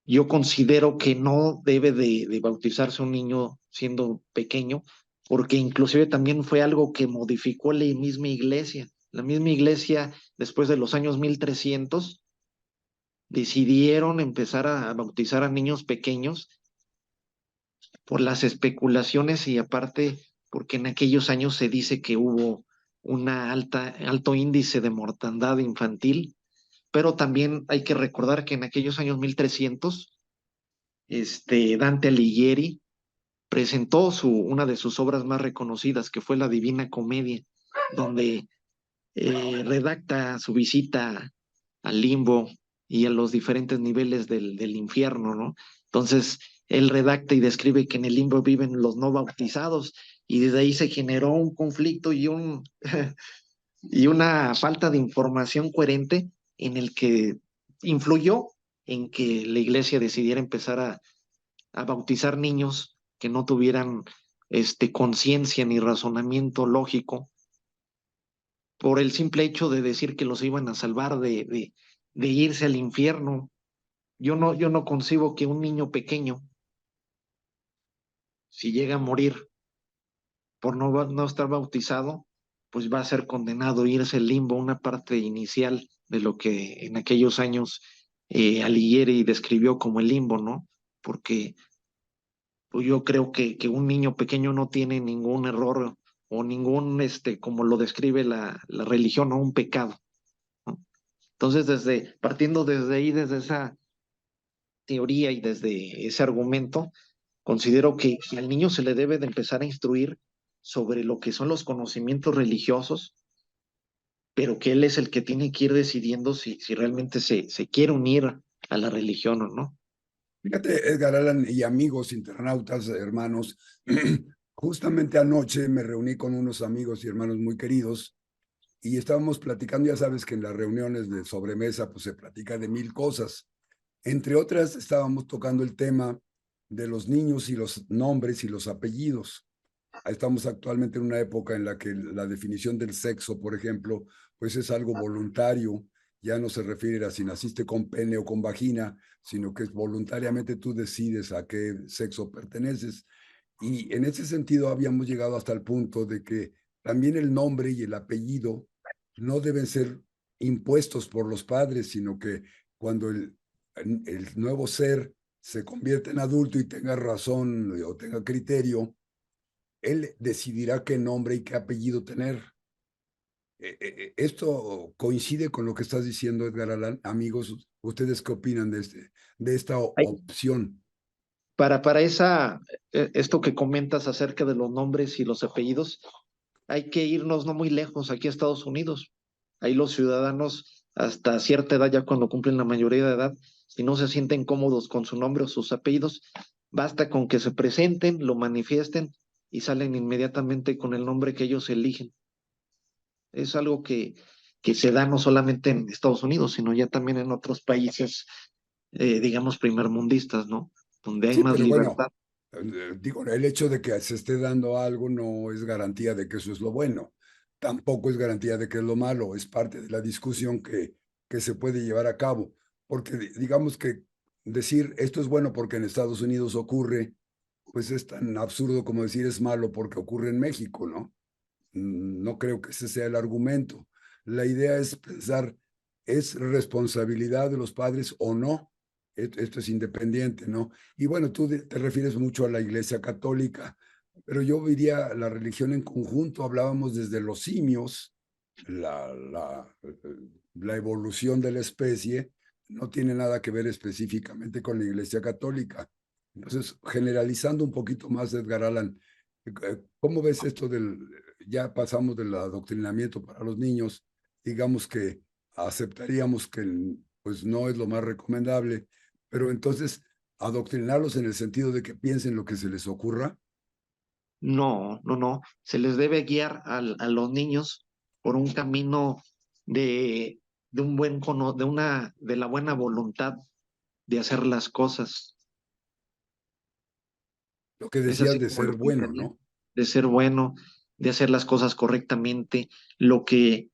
Yo considero que no debe de bautizarse un niño siendo pequeño, porque inclusive también fue algo que modificó la misma iglesia. La misma iglesia, después de los años 1300, decidieron empezar a bautizar a niños pequeños por las especulaciones y aparte porque en aquellos años se dice que hubo alto índice de mortandad infantil, pero también hay que recordar que en aquellos años 1300, Dante Alighieri presentó una de sus obras más reconocidas, que fue la Divina Comedia, donde redacta su visita al limbo y a los diferentes niveles del infierno, ¿no? Entonces, él redacta y describe que en el limbo viven los no bautizados y desde ahí se generó un conflicto y una falta de información coherente en el que influyó en que la iglesia decidiera empezar a bautizar niños que no tuvieran conciencia ni razonamiento lógico por el simple hecho de decir que los iban a salvar de irse al infierno. Yo no concibo que un niño pequeño, si llega a morir por no estar bautizado, pues va a ser condenado a irse al limbo, una parte inicial de lo que en aquellos años Alighieri describió como el limbo, ¿no? Porque pues yo creo que un niño pequeño no tiene ningún error o ningún, como lo describe la religión, o un pecado, ¿no? Entonces, partiendo desde ahí, desde esa teoría y desde ese argumento, considero que al niño se le debe de empezar a instruir sobre lo que son los conocimientos religiosos, pero que él es el que tiene que ir decidiendo si realmente se quiere unir a la religión o no. Fíjate, Edgar Allan y amigos internautas, hermanos, justamente anoche me reuní con unos amigos y hermanos muy queridos y estábamos platicando, ya sabes que en las reuniones de sobremesa pues se platica de mil cosas. Entre otras, estábamos tocando el tema de los niños y los nombres y los apellidos. Estamos actualmente en una época en la que la definición del sexo, por ejemplo, pues es algo voluntario, ya no se refiere a si naciste con pene o con vagina, sino que voluntariamente tú decides a qué sexo perteneces. Y en ese sentido habíamos llegado hasta el punto de que también el nombre y el apellido no deben ser impuestos por los padres, sino que cuando el nuevo ser se convierte en adulto y tenga razón o tenga criterio, él decidirá qué nombre y qué apellido tener. Esto coincide con lo que estás diciendo, Edgar Allan. Amigos, ¿ustedes qué opinan de esta opción? Esto que comentas acerca de los nombres y los apellidos, hay que irnos no muy lejos, aquí a Estados Unidos. Ahí los ciudadanos, hasta cierta edad, ya cuando cumplen la mayoría de edad, si no se sienten cómodos con su nombre o sus apellidos, basta con que se presenten, lo manifiesten y salen inmediatamente con el nombre que ellos eligen. Es algo que se da no solamente en Estados Unidos, sino ya también en otros países, digamos, primermundistas, ¿no? Donde hay Sí, más pero bueno, libertad. digo, el hecho de que se esté dando algo no es garantía de que eso es lo bueno. Tampoco es garantía de que es lo malo. Es parte de la discusión que se puede llevar a cabo. Porque digamos que decir esto es bueno porque en Estados Unidos ocurre, pues es tan absurdo como decir es malo porque ocurre en México, ¿no? No creo que ese sea el argumento. La idea es pensar, ¿es responsabilidad de los padres o no? Esto es independiente, ¿no? Y bueno, tú te refieres mucho a la Iglesia Católica, pero yo diría la religión en conjunto, hablábamos desde los simios, la evolución de la especie no tiene nada que ver específicamente con la Iglesia Católica. Entonces, generalizando un poquito más, Edgar Allan, ¿cómo ves esto ya pasamos del adoctrinamiento para los niños, digamos que aceptaríamos que pues no es lo más recomendable, pero entonces adoctrinarlos en el sentido de que piensen lo que se les ocurra? No, no, no. Se les debe guiar a los niños por un camino de, de un de la buena voluntad de hacer las cosas. Lo que Es decías así de como lo ser bueno, pintaría. ¿no? De ser bueno, de hacer las cosas correctamente, lo que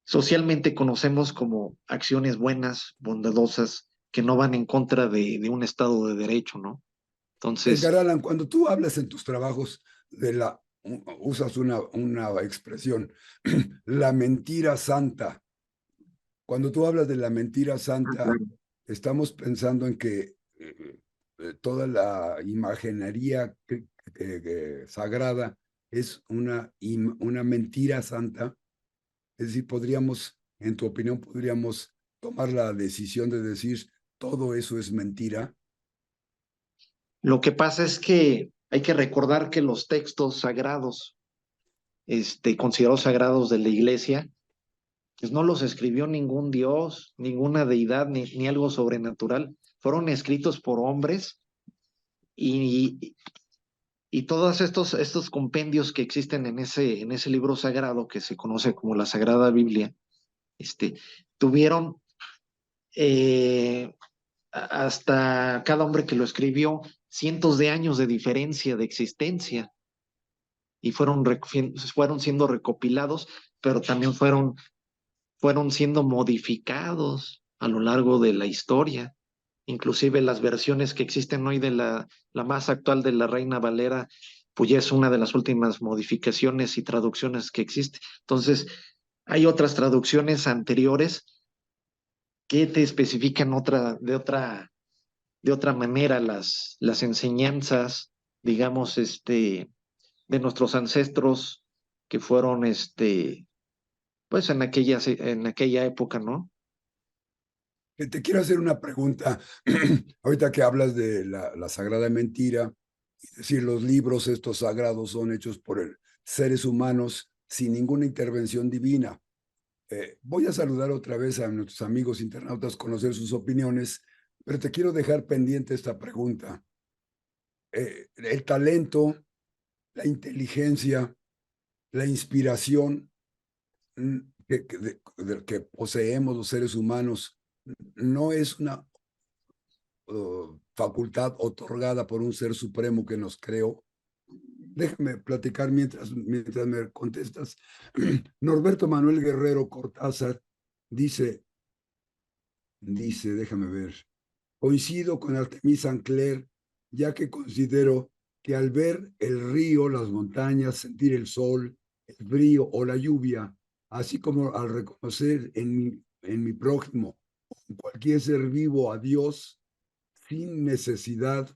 socialmente conocemos como acciones buenas, bondadosas, que no van en contra de un Estado de Derecho, ¿no? Entonces, Edgar Allan, cuando tú hablas en tus trabajos usas una expresión, la mentira santa. Cuando tú hablas de la mentira santa, claro. estamos pensando en que toda la imaginería sagrada es una mentira santa. Es decir, en tu opinión, podríamos tomar la decisión de decir todo eso es mentira. Lo que pasa es que hay que recordar que los textos sagrados, considerados sagrados de la iglesia, pues no los escribió ningún dios, ninguna deidad, ni algo sobrenatural. Fueron escritos por hombres y, y todos estos compendios que existen en ese libro sagrado que se conoce como la Sagrada Biblia, este, tuvieron eh, hasta cada hombre que lo escribió cientos de años de diferencia de existencia y fueron siendo recopilados, pero también fueron siendo modificados a lo largo de la historia. Inclusive las versiones que existen hoy de la más actual de la Reina Valera, pues ya es una de las últimas modificaciones y traducciones que existe. Entonces, hay otras traducciones anteriores que te especifican de otra manera las enseñanzas, digamos, de nuestros ancestros que fueron, pues en aquella época, ¿no? Te quiero hacer una pregunta. Ahorita que hablas de la sagrada mentira, es decir, los libros estos sagrados son hechos por seres humanos sin ninguna intervención divina. Voy a saludar otra vez a nuestros amigos internautas, conocer sus opiniones, pero te quiero dejar pendiente esta pregunta. El talento, la inteligencia, la inspiración que poseemos los seres humanos no es una facultad otorgada por un ser supremo que nos creó. Déjame platicar mientras me contestas. Norberto Manuel Guerrero Cortázar dice, déjame ver, coincido con Artemisa Ancler, ya que considero que al ver el río, las montañas, sentir el sol, el frío o la lluvia, así como al reconocer en mi prójimo, en cualquier ser vivo a Dios, sin necesidad,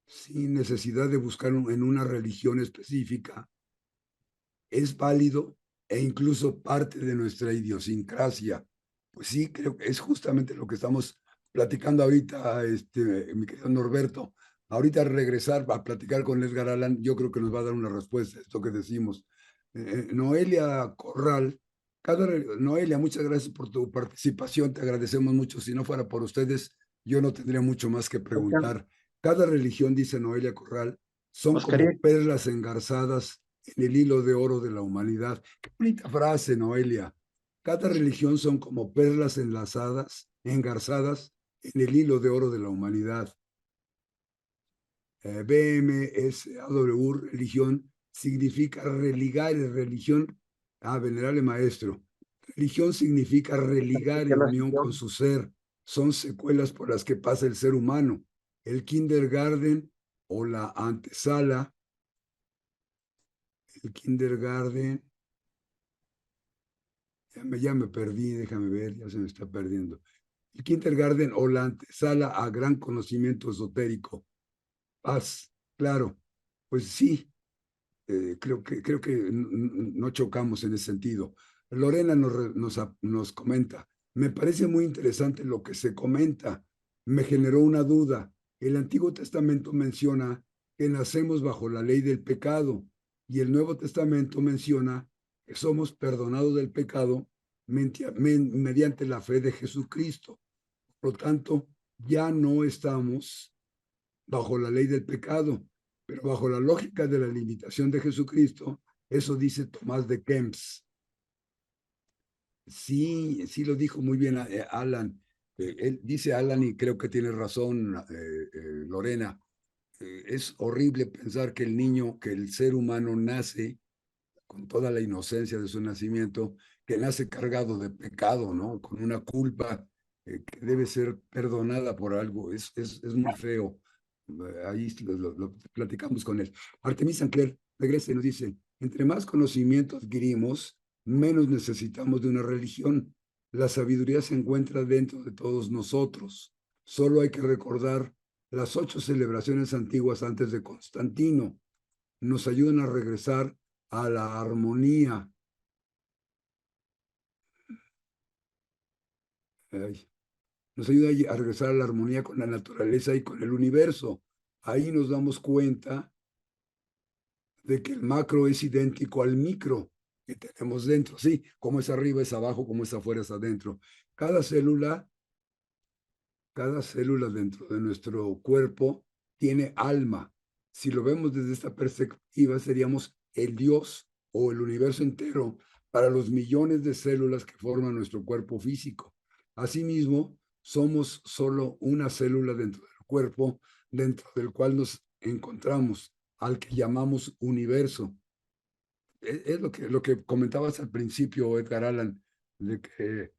sin necesidad de buscar en una religión específica, es válido e incluso parte de nuestra idiosincrasia. Pues sí, creo que es justamente lo que estamos platicando ahorita, mi querido Norberto. Ahorita regresar a platicar con Edgar Allan, yo creo que nos va a dar una respuesta a esto que decimos. Noelia Corral, Noelia, muchas gracias por tu participación, te agradecemos mucho. Si no fuera por ustedes, yo no tendría mucho más que Oscar, preguntar. Cada religión, dice Noelia Corral, son Oscar, como perlas engarzadas en el hilo de oro de la humanidad. Qué bonita frase, Noelia. Cada religión son como perlas engarzadas en el hilo de oro de la humanidad. BMSAW, religión, significa religar, religión, venerable maestro. Religión significa religar en la unión con sesión. su ser. Son secuelas por las que pasa el ser humano. El kindergarten o la antesala, el kindergarten, ya me perdí, déjame ver, ya se me está perdiendo. El kindergarten o la antesala a gran conocimiento esotérico. Paz, claro, pues sí, creo que no chocamos en ese sentido. Lorena nos comenta, me parece muy interesante lo que se comenta, me generó una duda. El Antiguo Testamento menciona que nacemos bajo la ley del pecado y el Nuevo Testamento menciona que somos perdonados del pecado mediante la fe de Jesucristo. Por lo tanto, ya no estamos bajo la ley del pecado, pero bajo la lógica de la limitación de Jesucristo, eso dice Tomás de Kempis. Sí, sí lo dijo muy bien Alan. Él dice Alan y creo que tiene razón Lorena. Es horrible pensar que el niño, que el ser humano nace con toda la inocencia de su nacimiento, que nace cargado de pecado, ¿no? Con una culpa que debe ser perdonada por algo. Es muy feo. Ahí lo platicamos con él. Artemis Sancler regresa y nos dice, entre más conocimiento adquirimos, menos necesitamos de una religión. La sabiduría se encuentra dentro de todos nosotros. Solo hay que recordar las 8 celebraciones antiguas antes de Constantino. Nos ayudan a regresar a la armonía. Ay, nos ayuda a regresar a la armonía con la naturaleza y con el universo. Ahí nos damos cuenta de que el macro es idéntico al micro que tenemos dentro. Sí, como es arriba es abajo, como es afuera es adentro. Cada célula, cada célula dentro de nuestro cuerpo tiene alma. Si lo vemos desde esta perspectiva, seríamos el Dios o el universo entero para los millones de células que forman nuestro cuerpo físico. Asimismo, somos solo una célula dentro del cuerpo, dentro del cual nos encontramos, al que llamamos universo. Es lo que comentabas al principio, Edgar Allan, de que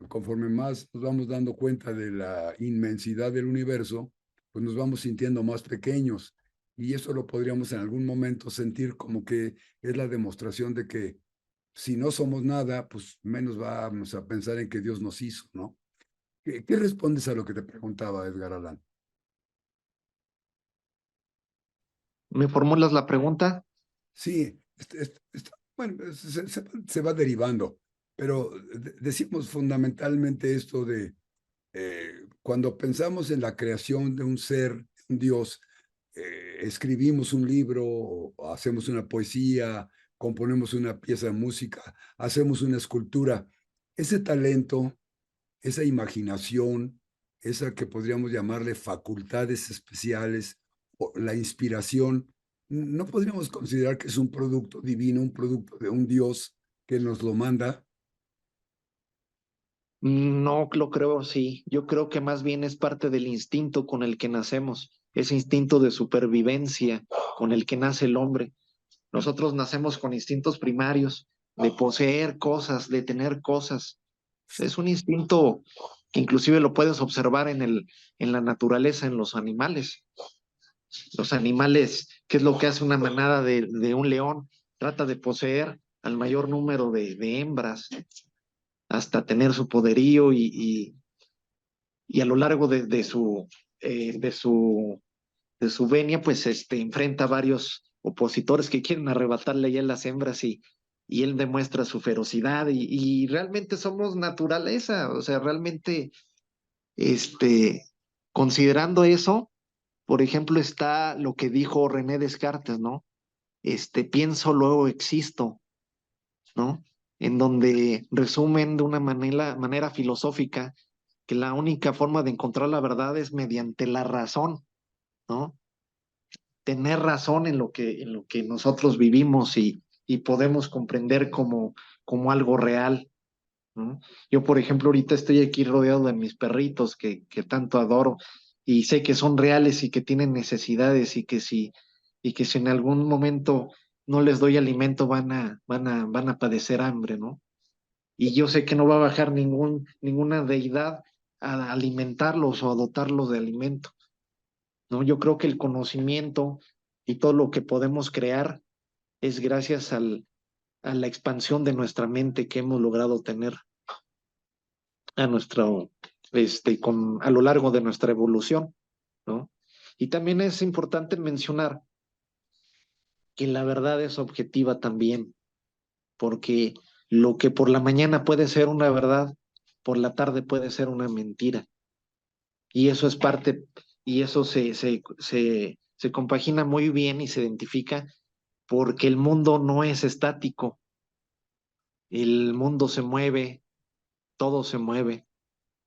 conforme más nos vamos dando cuenta de la inmensidad del universo, pues nos vamos sintiendo más pequeños. Y eso lo podríamos en algún momento sentir como que es la demostración de que si no somos nada, pues menos vamos a pensar en que Dios nos hizo, ¿no? ¿Qué respondes a lo que te preguntaba Edgar Allan? ¿Me formulas la pregunta? Sí, bueno, se va derivando, pero decimos fundamentalmente esto de cuando pensamos en la creación de un ser, un Dios, escribimos un libro, o hacemos una poesía, componemos una pieza de música, hacemos una escultura. Ese talento, esa imaginación, esa que podríamos llamarle facultades especiales, o la inspiración, no podríamos considerar que es un producto divino, un producto de un Dios que nos lo manda. No lo creo así. Yo creo que más bien es parte del instinto con el que nacemos, ese instinto de supervivencia con el que nace el hombre. Nosotros nacemos con instintos primarios de poseer cosas, de tener cosas. Es un instinto que inclusive lo puedes observar en la naturaleza, en los animales. Los animales, ¿qué es lo que hace una manada de un león? Trata de poseer al mayor número de hembras hasta tener su poderío y a lo largo de su, de su venia, pues enfrenta a varios opositores que quieren arrebatarle ya las hembras y él demuestra su ferocidad y realmente somos naturaleza, o sea, realmente, este, considerando eso, por ejemplo, está lo que dijo René Descartes, ¿no? Pienso, luego existo, ¿no? En donde resumen de una manera filosófica que la única forma de encontrar la verdad es mediante la razón, ¿no? Tener razón en lo que nosotros vivimos y podemos comprender como algo real, ¿no? Yo, por ejemplo, ahorita estoy aquí rodeado de mis perritos que tanto adoro y sé que son reales y que tienen necesidades y que si en algún momento no les doy alimento van a padecer hambre, ¿no? Y yo sé que no va a bajar ninguna deidad a alimentarlos o a dotarlos de alimento, ¿no? Yo creo que el conocimiento y todo lo que podemos crear es gracias a la expansión de nuestra mente que hemos logrado tener a nuestro, a lo largo de nuestra evolución, ¿no? Y también es importante mencionar que la verdad es objetiva también, porque lo que por la mañana puede ser una verdad, por la tarde puede ser una mentira. Y eso es parte, y eso se compagina muy bien y se identifica porque el mundo no es estático, el mundo se mueve, todo se mueve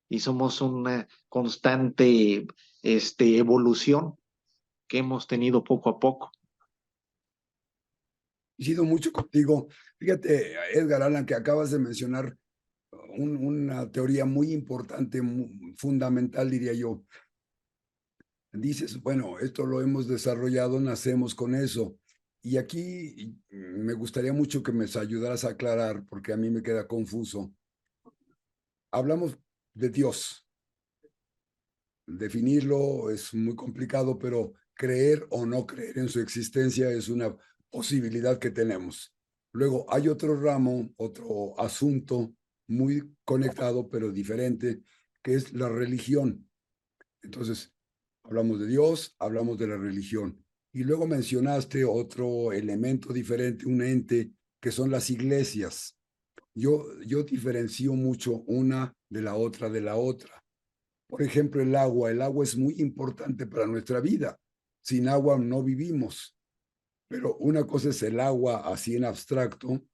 y somos una constante evolución que hemos tenido poco a poco. Coincido mucho contigo. Fíjate, Edgar Allan, que acabas de mencionar una teoría muy importante, fundamental, diría yo. Dices, bueno, esto lo hemos desarrollado, nacemos con eso. Y aquí me gustaría mucho que me ayudaras a aclarar, porque a mí me queda confuso. Hablamos de Dios. Definirlo es muy complicado, pero creer o no creer en su existencia es una posibilidad que tenemos. Luego hay otro ramo, otro asunto muy conectado, pero diferente, que es la religión. Entonces, hablamos de Dios, hablamos de la religión. Y luego mencionaste otro elemento diferente, un ente, que son las iglesias. Yo diferencio mucho una de la otra de la otra. Por ejemplo, el agua es muy importante para nuestra vida. Sin agua no vivimos, pero una cosa es el agua así en abstracto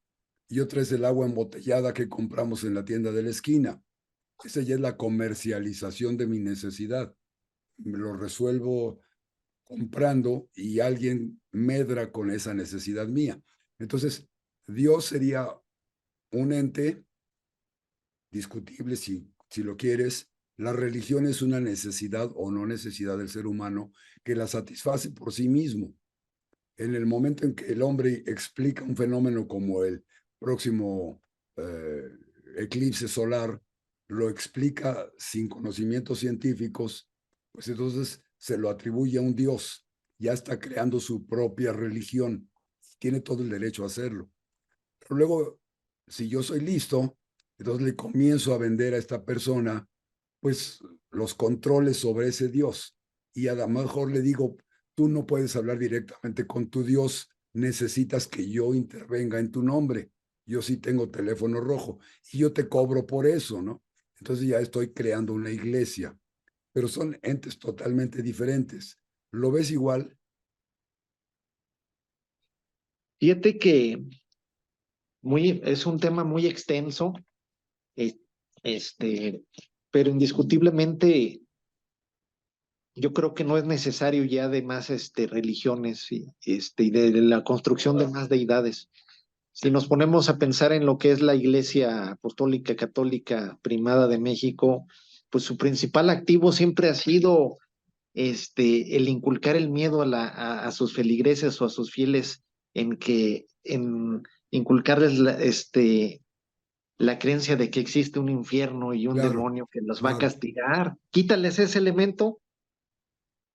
y otra es el agua embotellada que compramos en la tienda de la esquina. Esa ya es la comercialización de mi necesidad. Me lo resuelvo comprando y alguien medra con esa necesidad mía. Entonces, Dios sería un ente discutible si lo quieres. La religión es una necesidad o no necesidad del ser humano que la satisface por sí mismo. En el momento en que el hombre explica un fenómeno como el próximo eh, eclipse solar, lo explica sin conocimientos científicos, pues entonces se lo atribuye a un Dios. Ya está creando su propia religión. Tiene todo el derecho a hacerlo. Pero luego, si yo soy listo, entonces le comienzo a vender a esta persona, pues, los controles sobre ese Dios. Y a lo mejor le digo, tú no puedes hablar directamente con tu Dios, necesitas que yo intervenga en tu nombre. Yo sí tengo teléfono rojo y yo te cobro por eso, ¿no? Entonces ya estoy creando una iglesia, pero son entes totalmente diferentes. ¿Lo ves igual? Fíjate que es un tema muy extenso, eh, este, pero indiscutiblemente yo creo que no es necesario ya de más religiones y de la construcción de más deidades. Si nos ponemos a pensar en lo que es la Iglesia Apostólica Católica Primada de México, pues su principal activo siempre ha sido el inculcar el miedo a sus feligreses o a sus fieles en inculcarles la creencia de que existe un infierno y un Claro, demonio que los va a claro. castigar. Quítales ese elemento,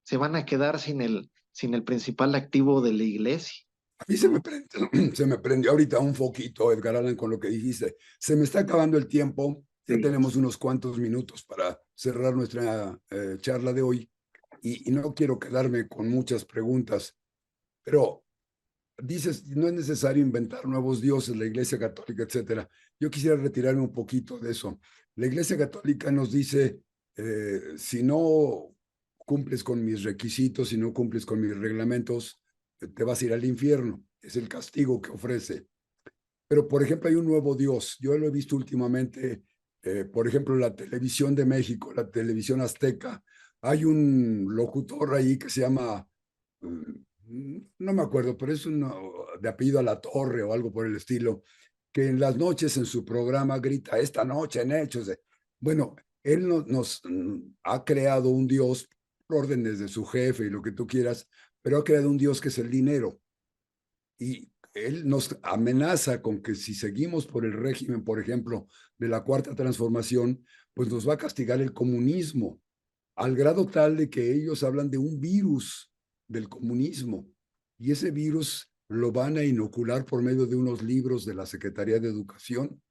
se van a quedar sin el principal activo de la iglesia, A mí ¿no? se me prendió ahorita un foquito, Edgar Allan, con lo que dijiste. Se me está acabando el tiempo. Ya Sí. tenemos unos cuantos minutos para cerrar nuestra charla de hoy y no quiero quedarme con muchas preguntas, pero dices, no es necesario inventar nuevos dioses, la Iglesia Católica, etcétera. Yo quisiera retirarme un poquito de eso. La Iglesia Católica nos dice, si no cumples con mis requisitos, si no cumples con mis reglamentos, te vas a ir al infierno. Es el castigo que ofrece. Pero, por ejemplo, hay un nuevo Dios. Yo lo he visto últimamente, por ejemplo, la televisión de México, la televisión azteca. Hay un locutor ahí que se llama, no me acuerdo, pero es uno de apellido a la Torre o algo por el estilo, que en las noches en su programa grita, esta noche en Hechos. Bueno, él nos ha creado un Dios por órdenes de su jefe y lo que tú quieras, pero ha creado un Dios que es el dinero. Y él nos amenaza con que si seguimos por el régimen, por ejemplo, de la Cuarta Transformación, pues nos va a castigar el comunismo, al grado tal de que ellos hablan de un virus del comunismo. Y ese virus lo van a inocular por medio de unos libros de la Secretaría de Educación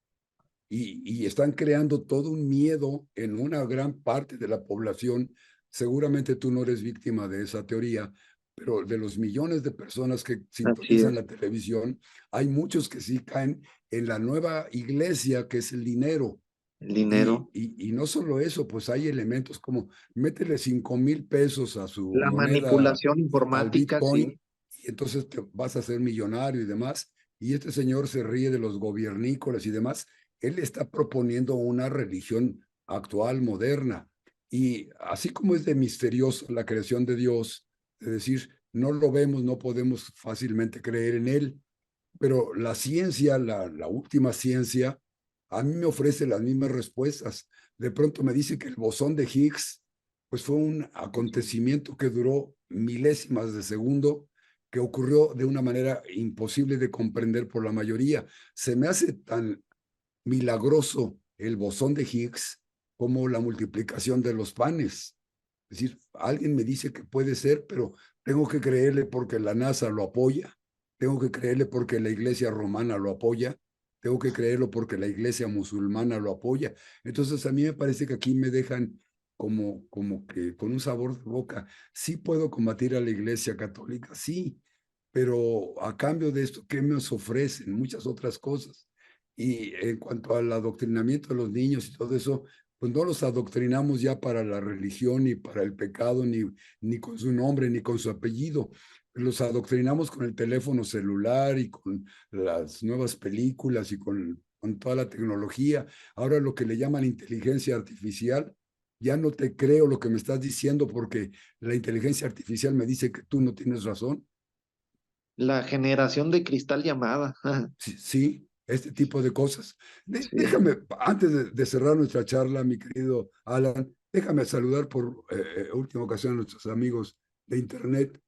y están creando todo un miedo en una gran parte de la población. Seguramente tú no eres víctima de esa teoría, pero de los millones de personas que Así sintonizan es, la televisión, hay muchos que sí caen en la nueva iglesia que es el dinero. el Y, dinero, y, y no solo eso, pues hay elementos como métele 5,000 pesos a su la moneda, manipulación al informática, Bitcoin, sí, y entonces te vas a hacer millonario y demás. Y este señor se ríe de los gobiernícolas y demás. Él está proponiendo una religión actual, moderna. Y así como es de misterioso la creación de Dios, es decir, no lo vemos, no podemos fácilmente creer en él, pero la ciencia, la última ciencia, a mí me ofrece las mismas respuestas. De pronto me dice que el bosón de Higgs, pues fue un acontecimiento que duró milésimas de segundo, que ocurrió de una manera imposible de comprender por la mayoría. Se me hace tan milagroso el bosón de Higgs como la multiplicación de los panes. Es decir, alguien me dice que puede ser, pero tengo que creerle porque la NASA lo apoya, tengo que creerle porque la iglesia romana lo apoya, tengo que creerlo porque la iglesia musulmana lo apoya. Entonces a mí me parece que aquí me dejan como que con un sabor de boca. Sí puedo combatir a la iglesia católica, sí, pero a cambio de esto, ¿qué nos ofrecen? Muchas otras cosas. Y en cuanto al adoctrinamiento de los niños y todo eso, pues no los adoctrinamos ya para la religión, ni para el pecado, ni con su nombre, ni con su apellido. Los adoctrinamos con el teléfono celular y con las nuevas películas y con toda la tecnología. Ahora lo que le llaman inteligencia artificial, ya no te creo lo que me estás diciendo porque la inteligencia artificial me dice que tú no tienes razón. La generación de cristal llamada. Sí, sí, este tipo de cosas. Sí. Déjame, antes de cerrar nuestra charla, mi querido Alan, déjame saludar por última ocasión a nuestros amigos de Internet.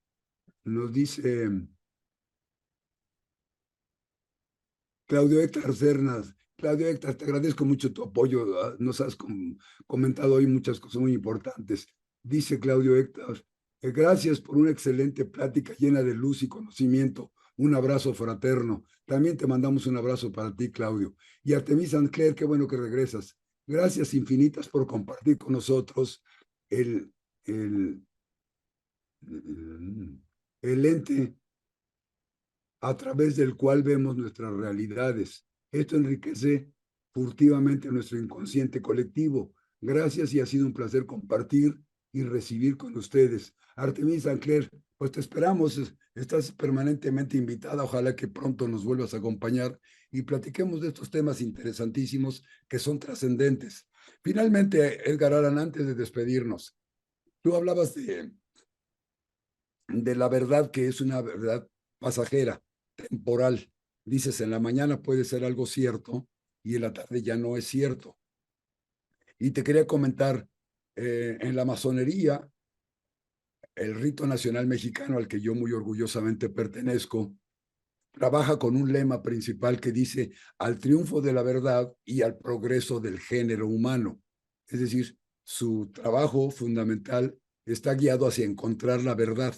Nos dice Claudio Héctor Cernas. Claudio Héctor, te agradezco mucho tu apoyo. Nos has comentado hoy muchas cosas muy importantes. Dice Claudio Héctor, gracias por una excelente plática llena de luz y conocimiento. Un abrazo fraterno. También te mandamos un abrazo para ti, Claudio. Y Artemis Sancler, qué bueno que regresas. Gracias infinitas por compartir con nosotros el, el, el ente a través del cual vemos nuestras realidades. Esto enriquece furtivamente nuestro inconsciente colectivo. Gracias y ha sido un placer compartir y recibir con ustedes. Artemis Sancler, pues te esperamos, estás permanentemente invitada, ojalá que pronto nos vuelvas a acompañar y platiquemos de estos temas interesantísimos que son trascendentes. Finalmente, Edgar Allan, antes de despedirnos, tú hablabas de la verdad que es una verdad pasajera, temporal. Dices, en la mañana puede ser algo cierto y en la tarde ya no es cierto. Y te quería comentar, en la masonería, el rito nacional mexicano al que yo muy orgullosamente pertenezco, trabaja con un lema principal que dice al triunfo de la verdad y al progreso del género humano. Es decir, su trabajo fundamental está guiado hacia encontrar la verdad,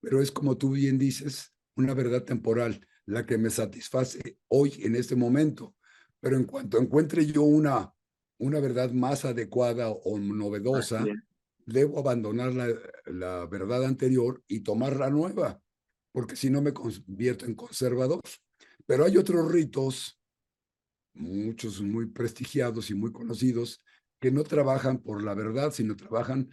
pero es como tú bien dices, una verdad temporal, la que me satisface hoy, en este momento. Pero en cuanto encuentre yo una verdad más adecuada o Así novedosa, es. debo abandonar la verdad anterior y tomar la nueva, porque si no me convierto en conservador. Pero hay otros ritos, muchos muy prestigiados y muy conocidos, que no trabajan por la verdad, sino trabajan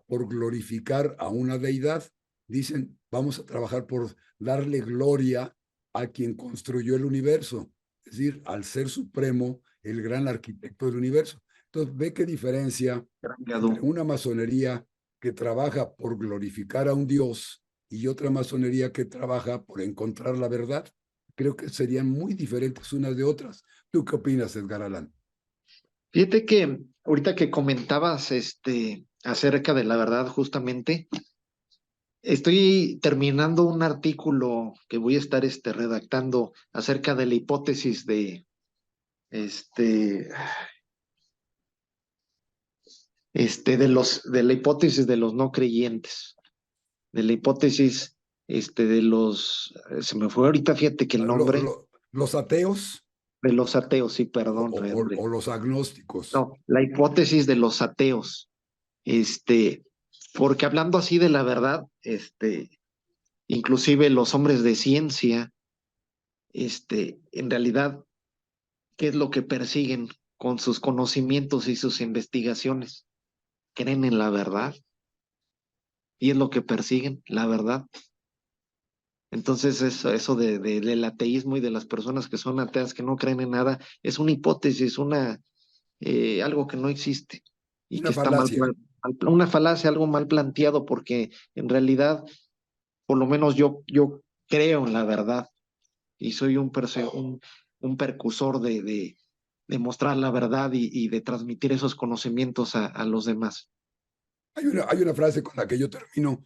por glorificar a una deidad. Dicen, vamos a trabajar por darle gloria a quien construyó el universo, es decir, al ser supremo, el gran arquitecto del universo. Entonces, ve qué diferencia Gran entre Gadú. una masonería que trabaja por glorificar a un dios y otra masonería que trabaja por encontrar la verdad. Creo que serían muy diferentes unas de otras. ¿Tú qué opinas, Edgar Allan? Fíjate que ahorita que comentabas acerca de la verdad, justamente, estoy terminando un artículo que voy a estar redactando acerca de la hipótesis este, de la hipótesis de los no creyentes, de la hipótesis se me fue ahorita, fíjate que el nombre, Los ateos de los ateos, sí, o, perdón, hombre. o los agnósticos. No, la hipótesis de los ateos, este, porque hablando así de la verdad, inclusive los hombres de ciencia, en realidad, ¿qué es lo que persiguen con sus conocimientos y sus investigaciones? Creen en la verdad y es lo que persiguen, la verdad. Entonces, eso del ateísmo y de las personas que son ateas, que no creen en nada, es una hipótesis, algo que no existe y que Una está falacia. una falacia, algo mal planteado, porque en realidad, por lo menos yo creo en la verdad y soy un percursor de mostrar la verdad y de transmitir esos conocimientos a los demás. Hay una frase con la que yo termino.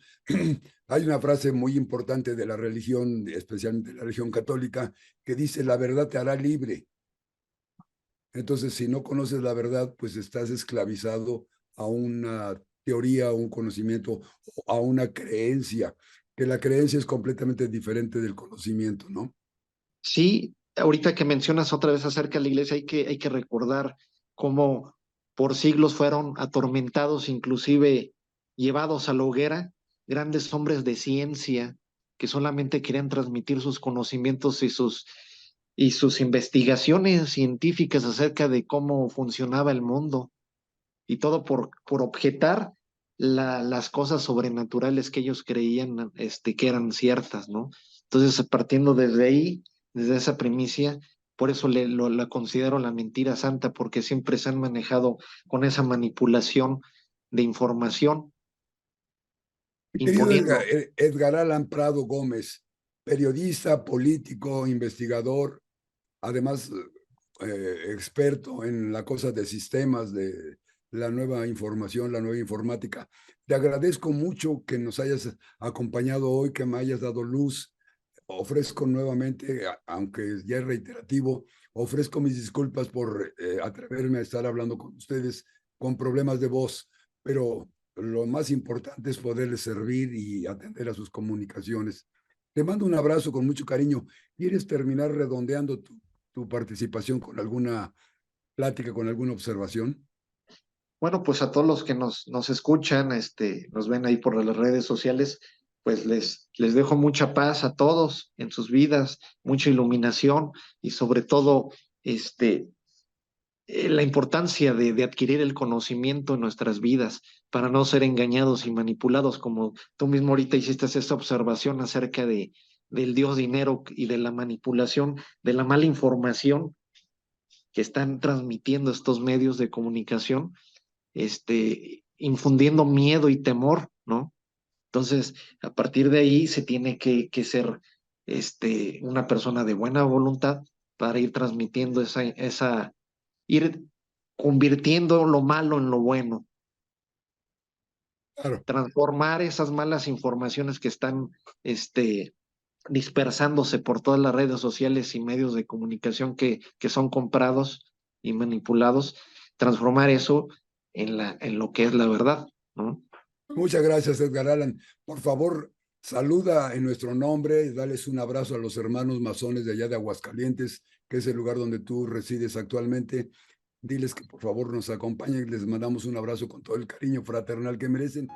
Hay una frase muy importante de la religión, especialmente de la religión católica, que dice: la verdad te hará libre. Entonces, si no conoces la verdad, pues estás esclavizado a una teoría, a un conocimiento, a una creencia, que la creencia es completamente diferente del conocimiento, ¿no? Sí, ahorita que mencionas otra vez acerca de la iglesia, hay que recordar cómo por siglos fueron atormentados, inclusive llevados a la hoguera, grandes hombres de ciencia que solamente querían transmitir sus conocimientos y sus investigaciones científicas acerca de cómo funcionaba el mundo, y todo por objetar las cosas sobrenaturales que ellos creían que eran ciertas, ¿no? Entonces, partiendo desde ahí, desde esa primicia, por eso la considero la mentira santa, porque siempre se han manejado con esa manipulación de información, Mi querido imponiendo. Edgar Allan Prado Gómez, periodista, político, investigador, además experto en la cosa de sistemas, de la nueva información, la nueva informática. Te agradezco mucho que nos hayas acompañado hoy, que me hayas dado luz. Ofrezco nuevamente, aunque ya es reiterativo, ofrezco mis disculpas por atreverme a estar hablando con ustedes con problemas de voz, pero lo más importante es poderles servir y atender a sus comunicaciones. Te mando un abrazo con mucho cariño. ¿Quieres terminar redondeando tu participación con alguna plática, con alguna observación? Bueno, pues a todos los que nos escuchan, nos ven ahí por las redes sociales, pues les dejo mucha paz a todos en sus vidas, mucha iluminación y sobre todo, este, la importancia de adquirir el conocimiento en nuestras vidas para no ser engañados y manipulados, como tú mismo ahorita hiciste esta observación acerca del Dios dinero y de la manipulación, de la mala información que están transmitiendo estos medios de comunicación, infundiendo miedo y temor, ¿no? Entonces, a partir de ahí se tiene que ser una persona de buena voluntad para ir transmitiendo ir convirtiendo lo malo en lo bueno, Claro, transformar esas malas informaciones que están dispersándose por todas las redes sociales y medios de comunicación que son comprados y manipulados, transformar eso en lo que es la verdad, ¿no? muchas gracias, Edgar Allan. Por favor, saluda en nuestro nombre y dales un abrazo a los hermanos masones de allá de Aguascalientes, que es el lugar donde tú resides actualmente. Diles que por favor nos acompañen y les mandamos un abrazo con todo el cariño fraternal que merecen.